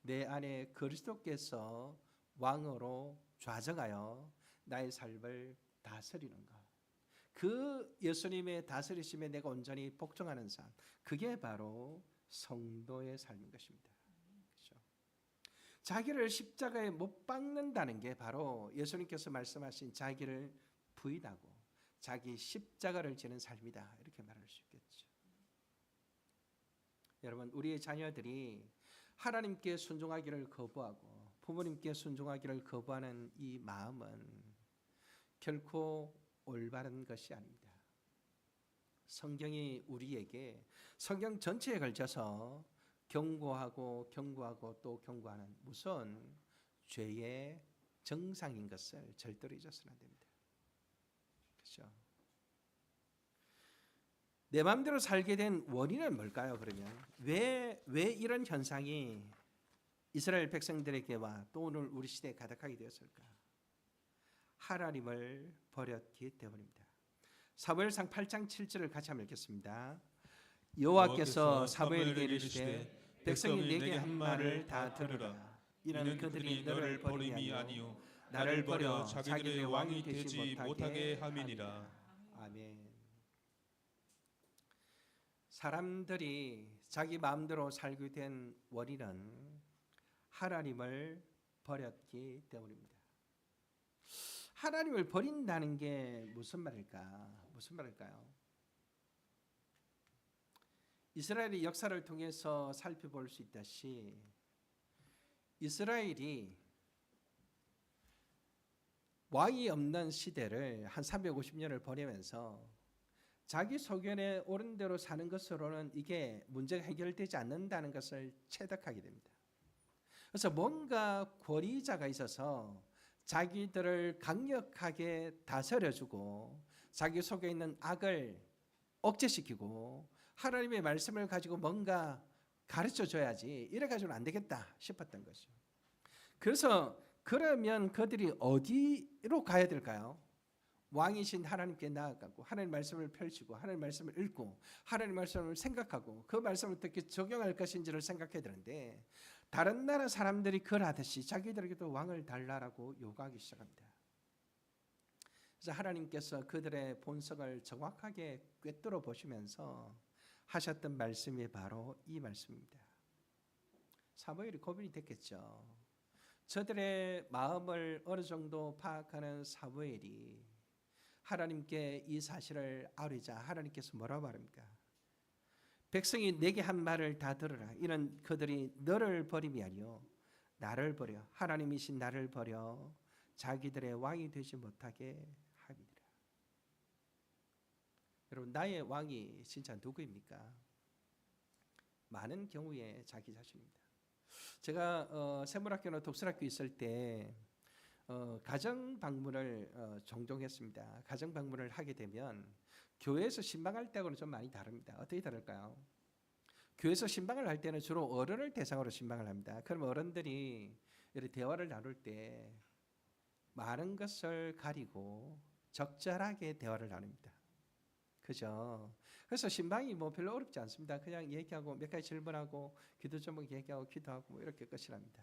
내 안에 그리스도께서 왕으로 좌정하여 나의 삶을 다스리는 것. 그 예수님의 다스리심에 내가 온전히 복종하는 삶. 그게 바로 성도의 삶인 것입니다. 그렇죠? 자기를 십자가에 못 박는다는 게 바로 예수님께서 말씀하신 자기를 부인하고 자기 십자가를 지는 삶이다. 이렇게 말할 수 있겠죠. 여러분 우리의 자녀들이 하나님께 순종하기를 거부하고 부모님께 순종하기를 거부하는 이 마음은 결코 올바른 것이 아닙니다. 성경이 우리에게 성경 전체에 걸쳐서 경고하고 또 경고하는 무서운 죄의 정상인 것을 절대로 잊어서는 안 됩니다. 그렇죠? 내 마음대로 살게 된 원인은 뭘까요? 그러면 왜 이런 현상이 이스라엘 백성들에게와 또 오늘 우리 시대에 가득하게 되었을까? 하나님을 버렸기 때문입니다. 사무엘상 8장 7절을 같이 한번 읽겠습니다. 여호와께서 사무엘에게 이르시되 백성이 내게 한 말을 다 들으라. 이는 그들이 너를 버림이 아니요 나를 버려 자기들의 왕이 되지 못하게 함이니라. 아멘. 사람들이 자기 마음대로 살게 된 원인은 하나님을 버렸기 때문입니다. 하나님을 버린다는 게 무슨 말일까? 무슨 말일까요? 이스라엘의 역사를 통해서 살펴볼 수 있다시 이스라엘이 왕이 없는 시대를 한 350년을 보내면서 자기 소견에 옳은 대로 사는 것으로는 이게 문제가 해결되지 않는다는 것을 체득하게 됩니다. 그래서 뭔가 권위자가 있어서 자기들을 강력하게 다스려주고 자기 속에 있는 악을 억제시키고 하나님의 말씀을 가지고 뭔가 가르쳐줘야지 이래가지고는 안 되겠다 싶었던 거죠. 그래서 그러면 그들이 어디로 가야 될까요? 왕이신 하나님께 나아가고 하나님 말씀을 펼치고 하나님 말씀을 읽고 하나님 말씀을 생각하고 그 말씀을 어떻게 적용할 것인지를 생각해야 되는데 다른 나라 사람들이 그러하듯이 자기들에게도 왕을 달라라고 요구하기 시작합니다. 그래서 하나님께서 그들의 본성을 정확하게 꿰뚫어 보시면서 하셨던 말씀이 바로 이 말씀입니다. 사무엘이 고민이 됐겠죠. 저들의 마음을 어느 정도 파악하는 사무엘이 하나님께 이 사실을 아뢰자 하나님께서 뭐라고 말합니까? 백성이 내게 한 말을 다 들으라. 이는 그들이 너를 버림이 아니요 나를 버려 하나님이신 나를 버려 자기들의 왕이 되지 못하게 함이니라. 여러분 나의 왕이 진짜 누구입니까? 많은 경우에 자기 자신입니다. 제가 세문학교나 독서학교 있을 때 가정 방문을 종종 했습니다. 가정 방문을 하게 되면 교회에서 신방할 때하고는 좀 많이 다릅니다. 어떻게 다를까요? 교회에서 신방을 할 때는 주로 어른을 대상으로 신방을 합니다. 그럼 어른들이 이렇게 대화를 나눌 때 많은 것을 가리고 적절하게 대화를 나눕니다. 그죠? 그래서 신방이 뭐 별로 어렵지 않습니다. 그냥 얘기하고 몇 가지 질문하고 기도 제목 얘기하고 기도하고 뭐 이렇게 끝이랍니다.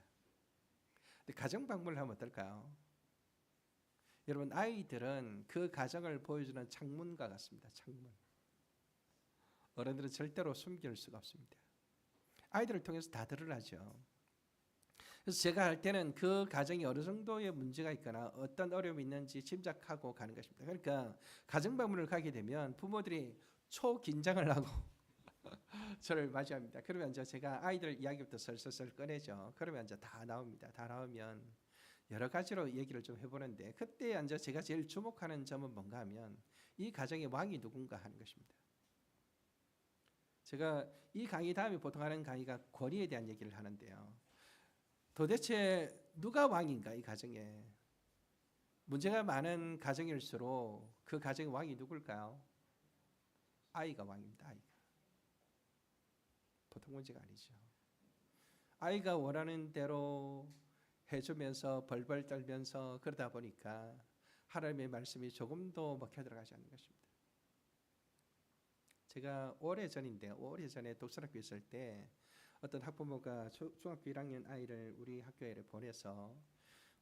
근데 가정 방문을 하면 어떨까요? 여러분 아이들은 그 가정을 보여주는 창문과 같습니다. 창문. 어른들은 절대로 숨길 수가 없습니다. 아이들을 통해서 다 드러나죠. 그래서 제가 할 때는 그 가정이 어느 정도의 문제가 있거나 어떤 어려움이 있는지 짐작하고 가는 것입니다. 그러니까 가정 방문을 가게 되면 부모들이 초긴장을 하고 저를 맞이합니다. 그러면 이제 제가 아이들 이야기부터 설설설 꺼내죠. 그러면 이제 다 나옵니다. 다 나오면 여러 가지로 얘기를 좀 해보는데 그때 이제 제가 제일 주목하는 점은 뭔가 하면 이 가정의 왕이 누군가 하는 것입니다. 제가 이 강의 다음에 보통 하는 강의가 권위에 대한 얘기를 하는데요. 도대체 누가 왕인가 이 가정에? 문제가 많은 가정일수록 그 가정의 왕이 누굴까요? 아이가 왕입니다. 아이가. 보통 문제가 아니죠. 아이가 원하는 대로 해주면서 벌벌 떨면서 그러다 보니까 하나님의 말씀이 조금도 먹혀 들어가지 않는 것입니다. 제가 오래전에 독서학교 있을 때 어떤 학부모가 중학교 1학년 아이를 우리 학교에 보내서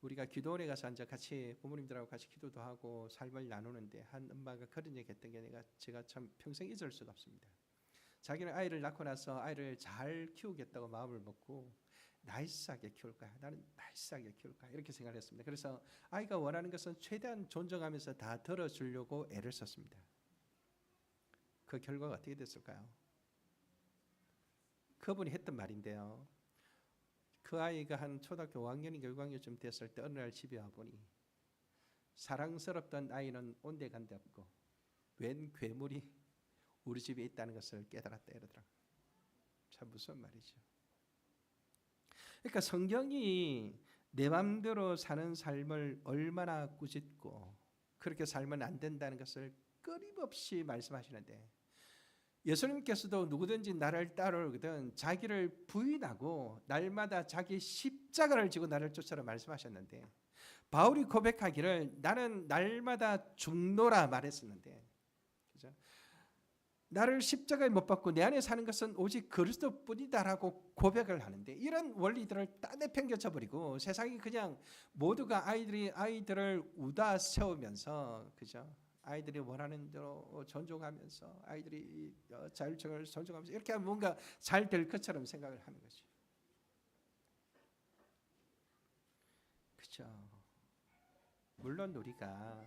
우리가 기도원에 가서 앉아 같이 부모님들하고 같이 기도도 하고 삶을 나누는데 한 엄마가 그런 얘기했던 게 제가 참 평생 잊을 수가 없습니다. 자기는 아이를 낳고 나서 아이를 잘 키우겠다고 마음을 먹고 나이스하게 키울 거야. 나는 나이스하게 키울 거야. 이렇게 생각을 했습니다. 그래서 아이가 원하는 것은 최대한 존중하면서 다 들어주려고 애를 썼습니다. 그 결과가 어떻게 됐을까요? 그분이 했던 말인데요. 그 아이가 한 초등학교 5학년인가 6학년쯤 됐을 때 어느 날 집에 와보니 사랑스럽던 아이는 온데간데 없고 웬 괴물이 우리 집에 있다는 것을 깨달았다 이러더라고요. 참 무서운 말이죠. 그러니까 성경이 내 마음대로 사는 삶을 얼마나 꾸짖고 그렇게 살면 안 된다는 것을 끊임없이 말씀하시는데 예수님께서도 누구든지 나를 따르거든 자기를 부인하고 날마다 자기 십자가를 지고 나를 쫓아라 말씀하셨는데 바울이 고백하기를 나는 날마다 죽노라 말했었는데 그죠? 나를 십자가에 못 박고 내 안에 사는 것은 오직 그리스도뿐이다라고 고백을 하는데 이런 원리들을 다 내팽겨쳐 버리고 세상이 그냥 모두가 아이들을 우다 세우면서 그죠? 아이들이 원하는 대로 존중하면서 아이들이 자율성을 존중하면서 이렇게 하면 뭔가 잘 될 것처럼 생각을 하는 거죠. 그렇죠. 물론 우리가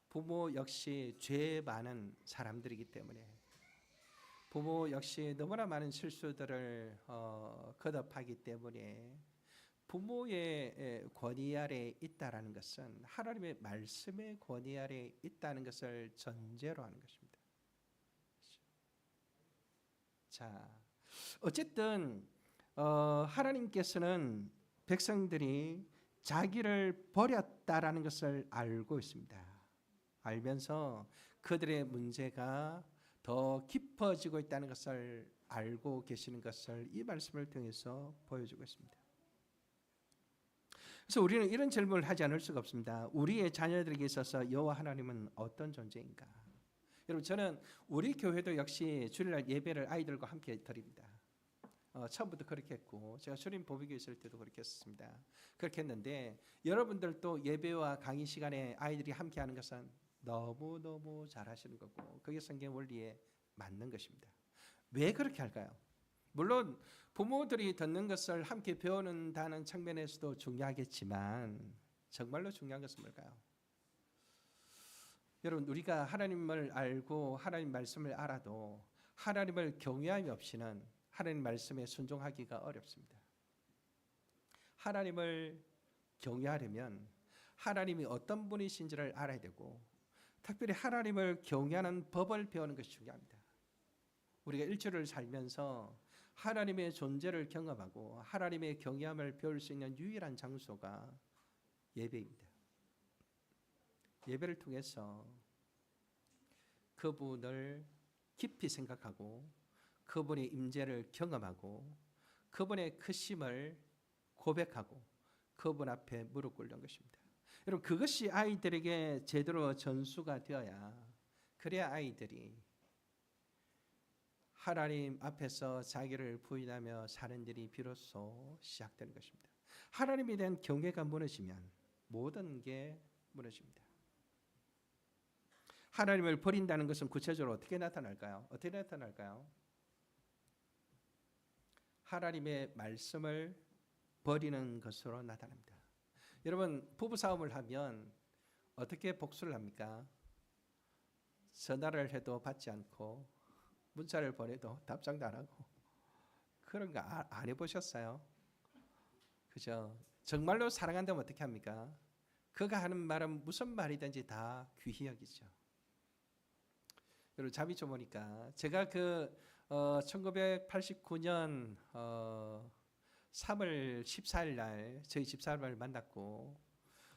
부모 역시 죄 많은 사람들이기 때문에 부모 역시 너무나 많은 실수들을 거듭하기 때문에 부모의 권위 아래 있다라는 것은 하나님의 말씀의 권위 아래 있다는 것을 전제로 하는 것입니다. 자, 어쨌든 하나님께서는 백성들이 자기를 버렸다라는 것을 알고 있습니다. 알면서 그들의 문제가 더 깊어지고 있다는 것을 알고 계시는 것을 이 말씀을 통해서 보여주고 있습니다. 그래서 우리는 이런 질문을 하지 않을 수가 없습니다. 우리의 자녀들에게 있어서 여호와 하나님은 어떤 존재인가? 여러분, 저는 우리 교회도 역시 주일날 예배를 아이들과 함께 드립니다. 처음부터 그렇게 했고 제가 수림 보비교에 있을 때도 그렇게 했습니다. 그렇게 했는데 여러분들도 예배와 강의 시간에 아이들이 함께하는 것은 너무너무 잘하시는 거고 그게 성경 원리에 맞는 것입니다. 왜 그렇게 할까요? 물론 부모들이 듣는 것을 함께 배우는다는 측면에서도 중요하겠지만 정말로 중요한 것은 뭘까요? 여러분, 우리가 하나님을 알고 하나님 말씀을 알아도 하나님을 경외함이 없이는 하나님 말씀에 순종하기가 어렵습니다. 하나님을 경외하려면 하나님이 어떤 분이신지를 알아야 되고 특별히 하나님을 경외하는 법을 배우는 것이 중요합니다. 우리가 일주일을 살면서 하나님의 존재를 경험하고 하나님의 경외함을 배울 수 있는 유일한 장소가 예배입니다. 예배를 통해서 그분을 깊이 생각하고 그분의 임재를 경험하고 그분의 크심을 고백하고 그분 앞에 무릎 꿇는 것입니다. 여러분, 그것이 아이들에게 제대로 전수가 되어야 그래야 아이들이 하나님 앞에서 자기를 부인하며 사는 일이 비로소 시작되는 것입니다. 하나님에 대한 경외가 무너지면 모든 게 무너집니다. 하나님을 버린다는 것은 구체적으로 어떻게 나타날까요? 어떻게 나타날까요? 하나님의 말씀을 버리는 것으로 나타납니다. 여러분, 부부싸움을 하면 어떻게 복수를 합니까? 전화를 해도 받지 않고 문자를 보내도 답장도 안 하고 그런 거 안 해보셨어요? 그죠? 정말로 사랑한다면 어떻게 합니까? 그가 하는 말은 무슨 말이든지 다 귀히 여기죠. 여러분, 잠이 좀 오니까 제가 1989년 3월 14일 날 저희 집사람을 만났고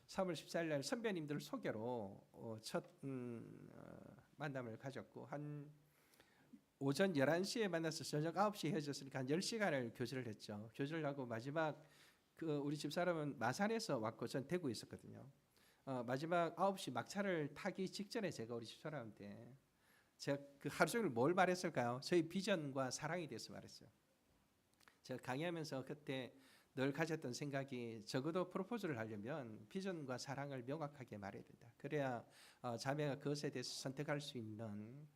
3월 14일 날 선배님들 소개로 첫 만남을 가졌고 한 오전 11시에 만나서 저녁 9시에 헤어졌으니까 한 10시간을 교제를 했죠. 교제를 하고 마지막 우리 집사람은 마산에서 왔고 전 대구에 있었거든요. 마지막 9시 막차를 타기 직전에 제가 우리 집사람한테 제가 그 하루 종일 뭘 말했을까요? 저희 비전과 사랑에 대해서 말했어요. 제가 강의하면서 그때 늘 가졌던 생각이 적어도 프로포즈를 하려면 비전과 사랑을 명확하게 말해야 된다. 그래야 자매가 그것에 대해서 선택할 수 있는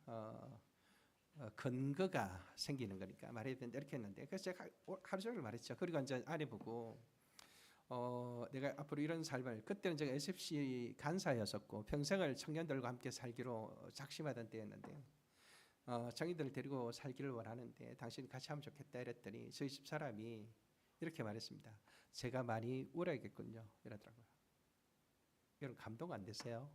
근거가 생기는 거니까 말해야 된다 이렇게 했는데 그래서 제가 하루 종일 말했죠. 그리고 이제 아내 보고 내가 앞으로 이런 삶을 그때는 제가 SFC 간사였었고 평생을 청년들과 함께 살기로 작심하던 때였는데 청년들을 데리고 살기를 원하는데 당신 같이 하면 좋겠다 이랬더니 저희 집사람이 이렇게 말했습니다. 제가 많이 울어야겠군요 이러더라고요. 여러분, 감동 안 되세요?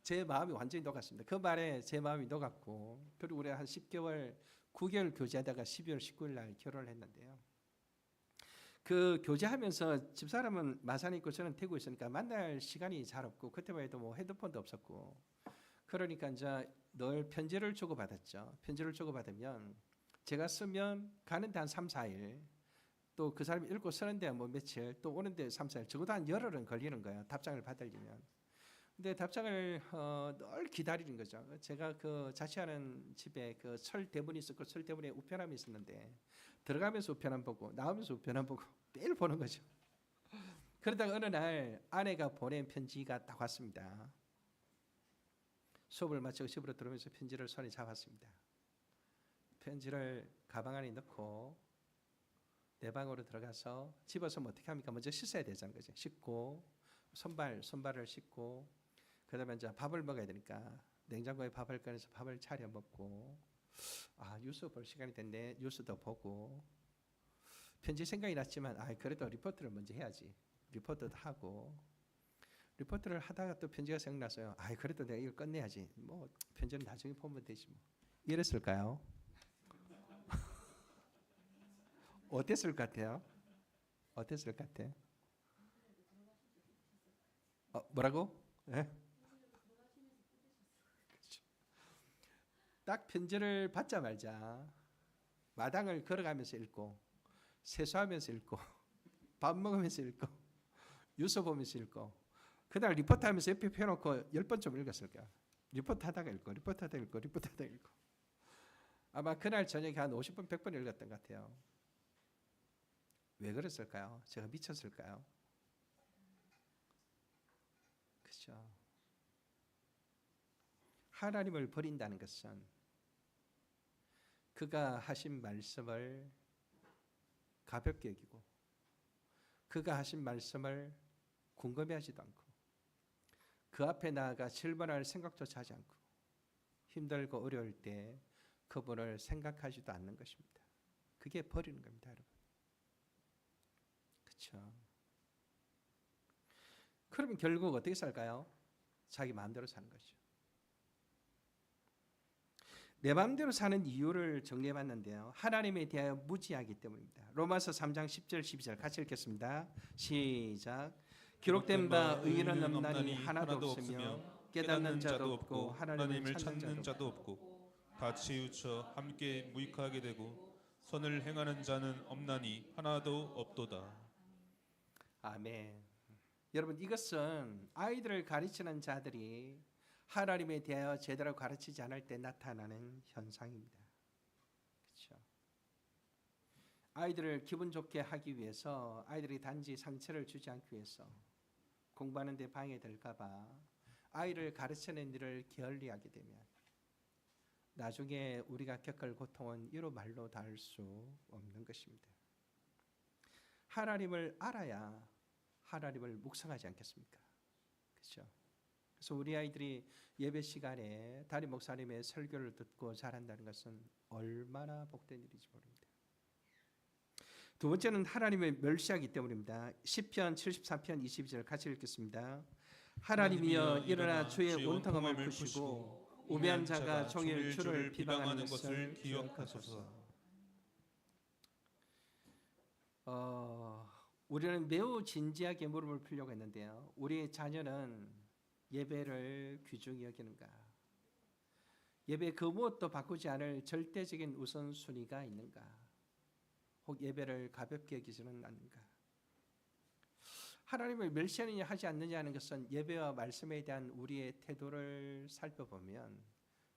제 마음이 완전히 녹았습니다. 그 말에 제 마음이 녹았고 그리고 우리 한 9개월 교제하다가 12월 19일 날 결혼을 했는데요. 그 교제하면서 집사람은 마산에 있고 저는 대구에 있으니까 만날 시간이 잘 없고 그때만 해도 뭐 핸드폰도 없었고 그러니까 이제 늘 편지를 주고받았죠. 편지를 주고받으면 제가 쓰면 가는데 한 3, 4일 또 그 사람이 읽고 쓰는데 뭐 며칠 또 오는데 3, 4일 적어도 한 열흘은 걸리는 거예요. 답장을 받으려면. 근데 답장을 늘 기다리는 거죠. 제가 그 자취하는 집에 그 철 대문이 있었고 철 대문에 우편함이 있었는데 들어가면서 우편함 보고 나오면서 우편함 보고 매일 보는 거죠. 그러다가 어느 날 아내가 보낸 편지가 딱 왔습니다. 수업을 마치고 집으로 들어오면서 편지를 손에 잡았습니다. 편지를 가방 안에 넣고 내 방으로 들어가서 집어서 뭐 어떻게 합니까? 먼저 씻어야 되잖아요. 그죠? 씻고 손발을 씻고 그다음에 이제 밥을 먹어야 되니까 냉장고에 밥을 꺼내서 밥을 차려 먹고 뉴스 볼 시간이 됐네. 뉴스도 보고 편지 생각이 났지만 그래도 리포트를 먼저 해야지. 리포트도 하고 리포트를 하다가 또 편지가 생각나서요. 그래도 내가 이걸 끝내야지. 뭐 편지는 나중에 보면 되지 뭐. 이랬을까요? 어땠을 것 같아요? 어땠을 것 같아? 뭐라고? 네? 딱 편지를 받자마자 마당을 걸어가면서 읽고 세수하면서 읽고 밥 먹으면서 읽고 뉴스 보면서 읽고 그다음 리포트 하면서 옆에 펴놓고 10번쯤 읽었을 거야. 리포트 하다가 읽고 리포트 하다가 읽고 리포트 하다가 읽고 아마 그날 저녁에 한 50번 100번 읽었던 것 같아요. 왜 그랬을까요? 제가 미쳤을까요? 그렇죠. 하나님을 버린다는 것은 그가 하신 말씀을 가볍게 여기고 그가 하신 말씀을 궁금해하지도 않고 그 앞에 나아가 질문할 생각조차 하지 않고 힘들고 어려울 때 그분을 생각하지도 않는 것입니다. 그게 버리는 겁니다, 여러분. 그렇죠. 그러면 결국 어떻게 살까요? 자기 마음대로 사는 거죠. 내 마음대로 사는 이유를 정리해봤는데요. 하나님에 대하여 무지하기 때문입니다. 로마서 3장 10절 12절 같이 읽겠습니다. 시작. 기록된 바 의인은 없나니 하나도 없으며 깨닫는 자도 없고 하나님을 찾는 자도 없고 다 치우쳐 함께 무익하게 되고 선을 행하는 자는 없나니 하나도 없도다. 아멘. 여러분 이것은 아이들을 가르치는 자들이 하나님에 대하여 제대로 가르치지 않을 때 나타나는 현상입니다. 그렇죠? 아이들을 기분 좋게 하기 위해서 아이들이 단지 상처를 주지 않기 위해서 공부하는 데 방해될까 봐 아이를 가르치는 일을 게을리하게 되면 나중에 우리가 겪을 고통은 이루 말로 다 할 수 없는 것입니다. 하나님을 알아야 하나님을 묵상하지 않겠습니까? 그렇죠? 그래서 우리 아이들이 예배 시간에 담임 목사님의 설교를 듣고 자란다는 것은 얼마나 복된 일인지 모릅니다. 두 번째는 하나님을 멸시하기 때문입니다. 시편 73편 22절 같이 읽겠습니다. 하나님이여 일어나 주의 온통함을 부시고 우매한 자가 종일 주를 비방하는 것을 기억하소서. 우리는 매우 진지하게 물음을 풀려고 했는데요. 우리의 자녀는 예배를 귀중히 여기는가? 예배 그 무엇도 바꾸지 않을 절대적인 우선순위가 있는가? 혹 예배를 가볍게 여기지는 않는가? 하나님을 멸시하느냐 하지 않느냐 하는 것은 예배와 말씀에 대한 우리의 태도를 살펴보면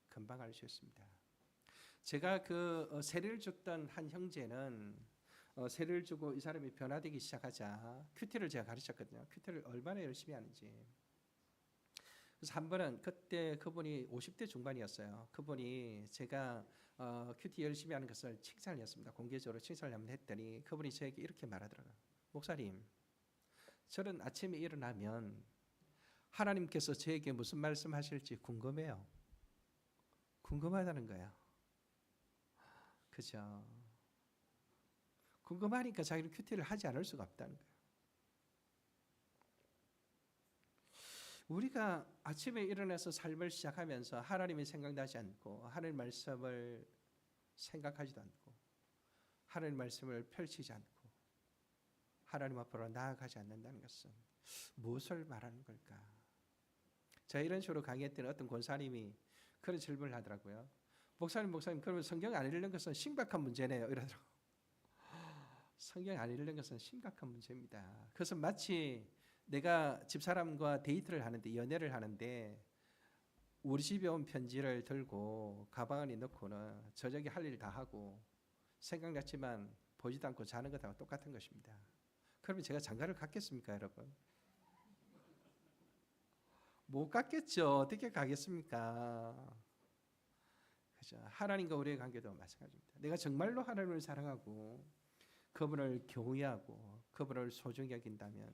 금방 알 수 있습니다. 제가 세례를 줬던 한 형제는 세례를 주고 이 사람이 변화되기 시작하자 큐티를 제가 가르쳤거든요. 큐티를 얼마나 열심히 하는지. 그래서 한 번은 그때 그분이 50대 중반이었어요. 그분이 제가 큐티 열심히 하는 것을 칭찬을 했습니다. 공개적으로 칭찬을 한번 했더니 그분이 저에게 이렇게 말하더라고요. 목사님, 저는 아침에 일어나면 하나님께서 저에게 무슨 말씀하실지 궁금해요. 궁금하다는 거예요. 그죠? 궁금하니까 자기는 큐티를 하지 않을 수가 없다는 거예요. 우리가 아침에 일어나서 삶을 시작하면서 하나님이 생각나지 않고 하나님 말씀을 생각하지도 않고 하나님 말씀을 펼치지 않고 하나님 앞으로 나아가지 않는다는 것은 무엇을 말하는 걸까? 제가 이런 식으로 강의했더니 어떤 권사님이 그런 질문을 하더라고요. 목사님 그러면 성경 안 읽는 것은 심각한 문제네요. 이러더라고요. 성경 안 읽는 것은 심각한 문제입니다. 그래서 마치 내가 집사람과 데이트를 하는데 연애를 하는데 우리 집에 온 편지를 들고 가방 안에 넣고는 저녁에 할 일 다 하고 생각났지만 보지도 않고 자는 것하고 똑같은 것입니다. 그러면 제가 장가를 갔겠습니까, 여러분? 못 갔겠죠. 어떻게 가겠습니까? 그죠? 하나님과 우리의 관계도 마찬가지입니다. 내가 정말로 하나님을 사랑하고 그분을 경외하고 그분을 소중히 여긴다면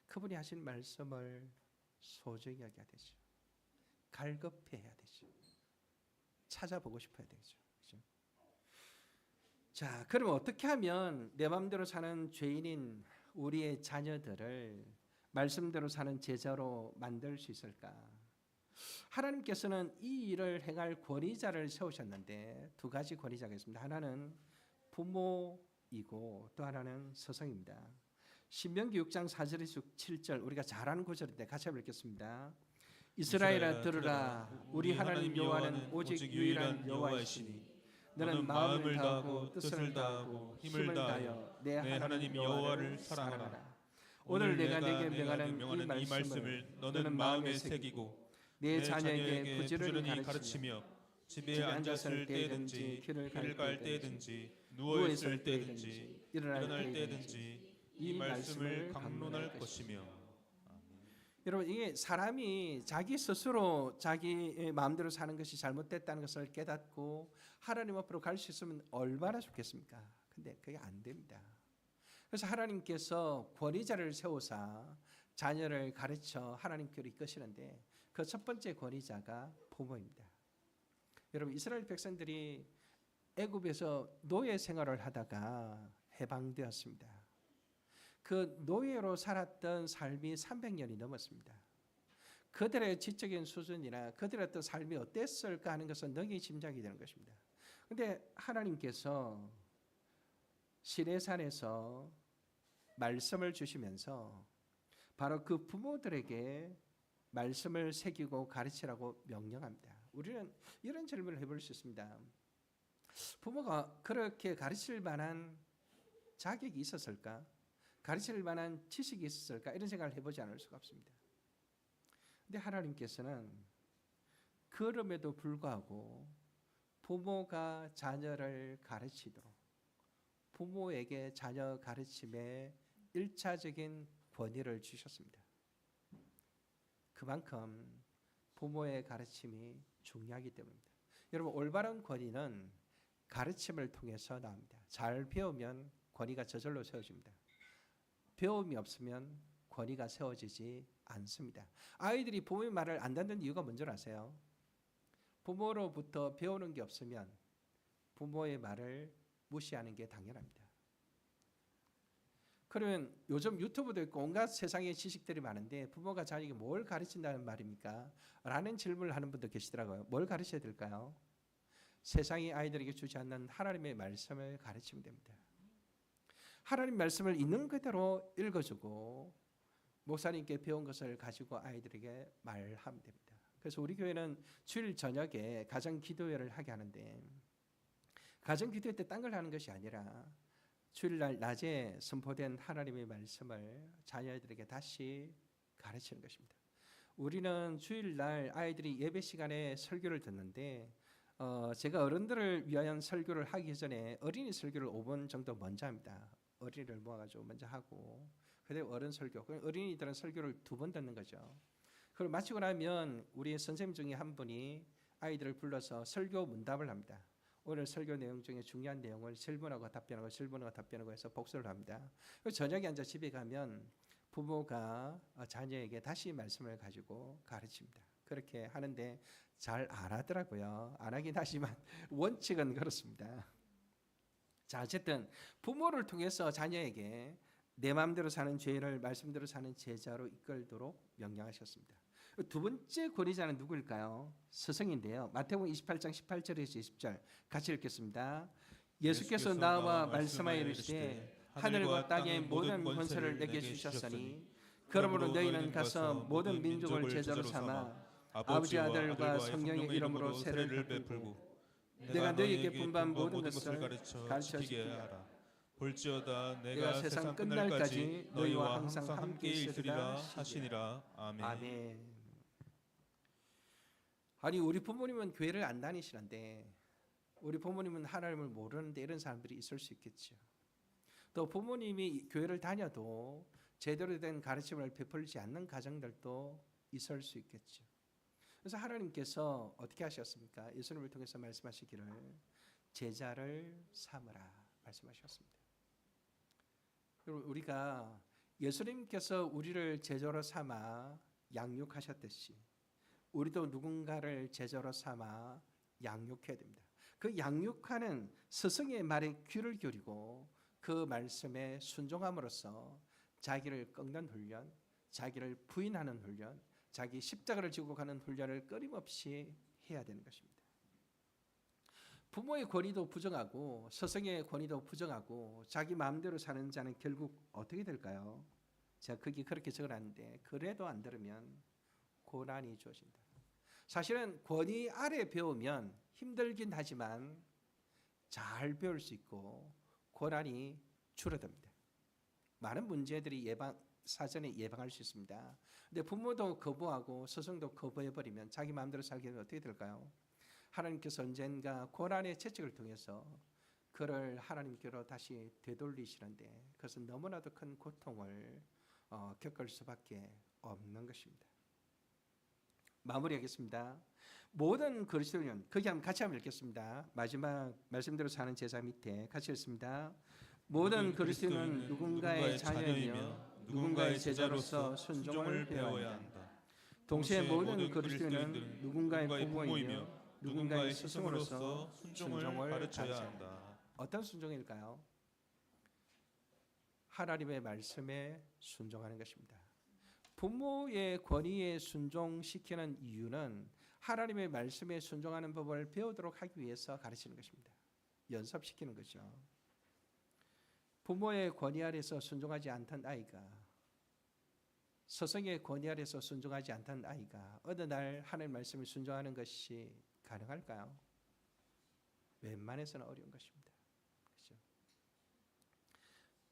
그분이 하신 말씀을 소중히 여겨야 되죠. 갈급해야 되죠. 찾아보고 싶어야 되죠. 그죠? 자, 그럼 어떻게 하면 내 마음대로 사는 죄인인 우리의 자녀들을 말씀대로 사는 제자로 만들 수 있을까? 하나님께서는 이 일을 행할 권위자를 세우셨는데 두 가지 권위자가 있습니다. 하나는 부모이고 또 하나는 스승입니다. 신명기 6장 4절에서 7절 우리가 잘 아는 구절인데 같이 한번 읽겠습니다. 이스라엘아 들으라. 우리 하나님 여호와는 오직 유일한 여호와이시니 너는 마음을 다하고 뜻을 다하고 힘을 다하여 내 하나님 여호와를 사랑하라. 오늘 내가 내게 명하는 이 말씀을 너는 마음에 새기고 내 자녀에게 부지런히 가르치며 집에 앉았을 때든지 길을 갈 때든지 누워 있을 때든지 일어날 때든지 이 말씀을 강론할 것이며. 여러분, 이게 사람이 자기 스스로 자기 마음대로 사는 것이 잘못됐다는 것을 깨닫고 하나님 앞으로 갈 수 있으면 얼마나 좋겠습니까? 근데 그게 안 됩니다. 그래서 하나님께서 권위자를 세우사 자녀를 가르쳐 하나님께로 이끄시는데 그 첫 번째 권위자가 부모입니다. 여러분, 이스라엘 백성들이 애굽에서 노예 생활을 하다가 해방되었습니다. 그 노예로 살았던 삶이 300년이 넘었습니다. 그들의 지적인 수준이나 그들의 어떤 삶이 어땠을까 하는 것은 능히 짐작이 되는 것입니다. 그런데 하나님께서 시내산에서 말씀을 주시면서 바로 그 부모들에게 말씀을 새기고 가르치라고 명령합니다. 우리는 이런 질문을 해볼 수 있습니다. 부모가 그렇게 가르칠 만한 자격이 있었을까? 가르칠 만한 지식이 있었을까? 이런 생각을 해보지 않을 수가 없습니다. 근데 하나님께서는 그럼에도 불구하고 부모가 자녀를 가르치도록 부모에게 자녀 가르침에 일차적인 권위를 주셨습니다. 그만큼 부모의 가르침이 중요하기 때문입니다. 여러분, 올바른 권위는 가르침을 통해서 나옵니다. 잘 배우면 권위가 저절로 세워집니다. 배움이 없으면 권위가 세워지지 않습니다. 아이들이 부모의 말을 안 듣는 이유가 뭔지 아세요? 부모로부터 배우는 게 없으면 부모의 말을 무시하는 게 당연합니다. 그러면 요즘 유튜브도 있고 온갖 세상의 지식들이 많은데 부모가 자녀에게 뭘 가르친다는 말입니까? 라는 질문을 하는 분도 계시더라고요. 뭘 가르쳐야 될까요? 세상이 아이들에게 주지 않는 하나님의 말씀을 가르치면 됩니다. 하나님 말씀을 있는 그대로 읽어주고 목사님께 배운 것을 가지고 아이들에게 말하면 됩니다. 그래서 우리 교회는 주일 저녁에 가정 기도회를 하게 하는데 가정 기도회 때 딴 걸 하는 것이 아니라 주일날 낮에 선포된 하나님의 말씀을 자녀들에게 다시 가르치는 것입니다. 우리는 주일날 아이들이 예배 시간에 설교를 듣는데 제가 어른들을 위한 설교를 하기 전에 어린이 설교를 5분 정도 먼저 합니다. 어린이를 모아가지고 먼저 하고 그다음에 어른 설교, 어린이들은 설교를 2번 듣는 거죠. 그걸 마치고 나면 우리 선생님 중에 한 분이 아이들을 불러서 설교 문답을 합니다. 오늘 설교 내용 중에 중요한 내용을 질문하고 답변하고 해서 복수를 합니다. 저녁에 앉아 집에 가면 부모가 자녀에게 다시 말씀을 가지고 가르칩니다. 그렇게 하는데 잘 안 하더라고요. 안 하긴 하지만 원칙은 그렇습니다. 자, 어쨌든 부모를 통해서 자녀에게 내 마음대로 사는 죄인을 말씀대로 사는 제자로 이끌도록 명령하셨습니다. 두 번째 권위자는 누구일까요? 스승인데요. 마태복음 28장 18절에서 20절 같이 읽겠습니다. 예수께서 나와 말씀하여 이르시되 하늘과 땅의 모든 권세를 내게 주셨으니 그러므로 너희는 가서 모든 민족을 제자로 삼아 아버지 아들과 성령의 이름으로 세례를 베풀고 내가 너희에게 분부한 모든 것을 가르쳐 지키게 하라. 볼지어다 내가 세상 끝날까지 너희와 항상 함께 있으리라 하시니라. 아멘. 아멘. 아니, 우리 부모님은 교회를 안 다니시는데 우리 부모님은 하나님을 모르는데 이런 사람들이 있을 수 있겠죠. 또 부모님이 교회를 다녀도 제대로 된 가르침을 베풀지 않는 가정들도 있을 수 있겠죠. 그래서 하나님께서 어떻게 하셨습니까? 예수님을 통해서 말씀하시기를 제자를 삼으라. 말씀하셨습니다. 여러분, 우리가 예수님께서 우리를 제자로 삼아 양육하셨듯이 우리도 누군가를 제자로 삼아 양육해야 됩니다. 그 양육하는 스승의 말에 귀를 기울이고 그 말씀에 순종함으로써 자기를 꺾는 훈련, 자기를 부인하는 훈련, 자기 십자가를 지고 가는 훈련을 끊임없이 해야 되는 것입니다. 부모의 권위도 부정하고 스승의 권위도 부정하고 자기 마음대로 사는 자는 결국 어떻게 될까요? 제가 거기 그렇게 적어놨는데 그래도 안 들으면 고난이 주어진다. 사실은 권위 아래 배우면 힘들긴 하지만 잘 배울 수 있고 고난이 줄어듭니다. 많은 문제들이 사전에 예방할 수 있습니다. 근데 부모도 거부하고 스승도 거부해버리면 자기 마음대로 살게 되면 어떻게 될까요? 하나님께서 언젠가 고난의 채찍을 통해서 그를 하나님께로 다시 되돌리시는데 그것은 너무나도 큰 고통을 겪을 수밖에 없는 것입니다. 마무리하겠습니다. 모든 그리스도인은 거기 한번 같이 한번 읽겠습니다. 마지막 말씀대로 사는 제자 밑에 같이 읽습니다. 모든 그리스도인은 누군가의 자녀이며 누군가의 제자로서 순종을 배워야 한다. 동시에 모든 그리스도인은 누군가의 부모이며 누군가의 스승으로서 순종을 가르쳐야 한다. 어떤 순종일까요? 하나님의 말씀에 순종하는 것입니다. 부모의 권위에 순종시키는 이유는 하나님의 말씀에 순종하는 법을 배우도록 하기 위해서 가르치는 것입니다. 연습시키는 거죠. 부모의 권위 아래서 순종하지 않던 아이가 스승의 권위 아래서 순종하지 않던 아이가 어느 날 하나님의 말씀에 순종하는 것이 가능할까요? 웬만해서는 어려운 것입니다. 그렇죠?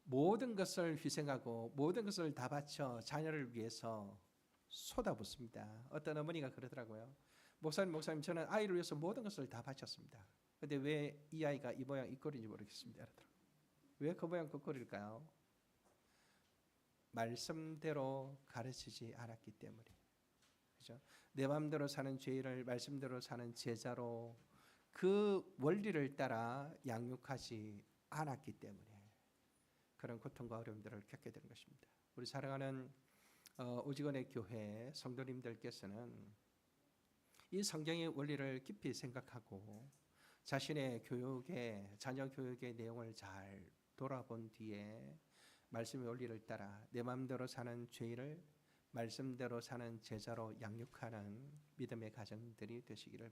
모든 것을 희생하고 모든 것을 다 바쳐 자녀를 위해서 쏟아붓습니다. 어떤 어머니가 그러더라고요. 목사님 저는 아이를 위해서 모든 것을 다 바쳤습니다. 그런데 왜 이 아이가 이 모양 이 꼴인지 모르겠습니다. 왜 그 모양 그 꼴일까요? 말씀대로 가르치지 않았기 때문에. 그렇죠? 내 마음대로 사는 죄인을 말씀대로 사는 제자로 그 원리를 따라 양육하지 않았기 때문에 그런 고통과 어려움들을 겪게 되는 것입니다. 우리 사랑하는 오직원의 교회 성도님들께서는 이 성경의 원리를 깊이 생각하고 자신의 교육의 자녀 교육의 내용을 잘 돌아본 뒤에 말씀의 원리를 따라 내 마음대로 사는 죄인을 말씀대로 사는 제자로 양육하는 믿음의 가정들이 되시기를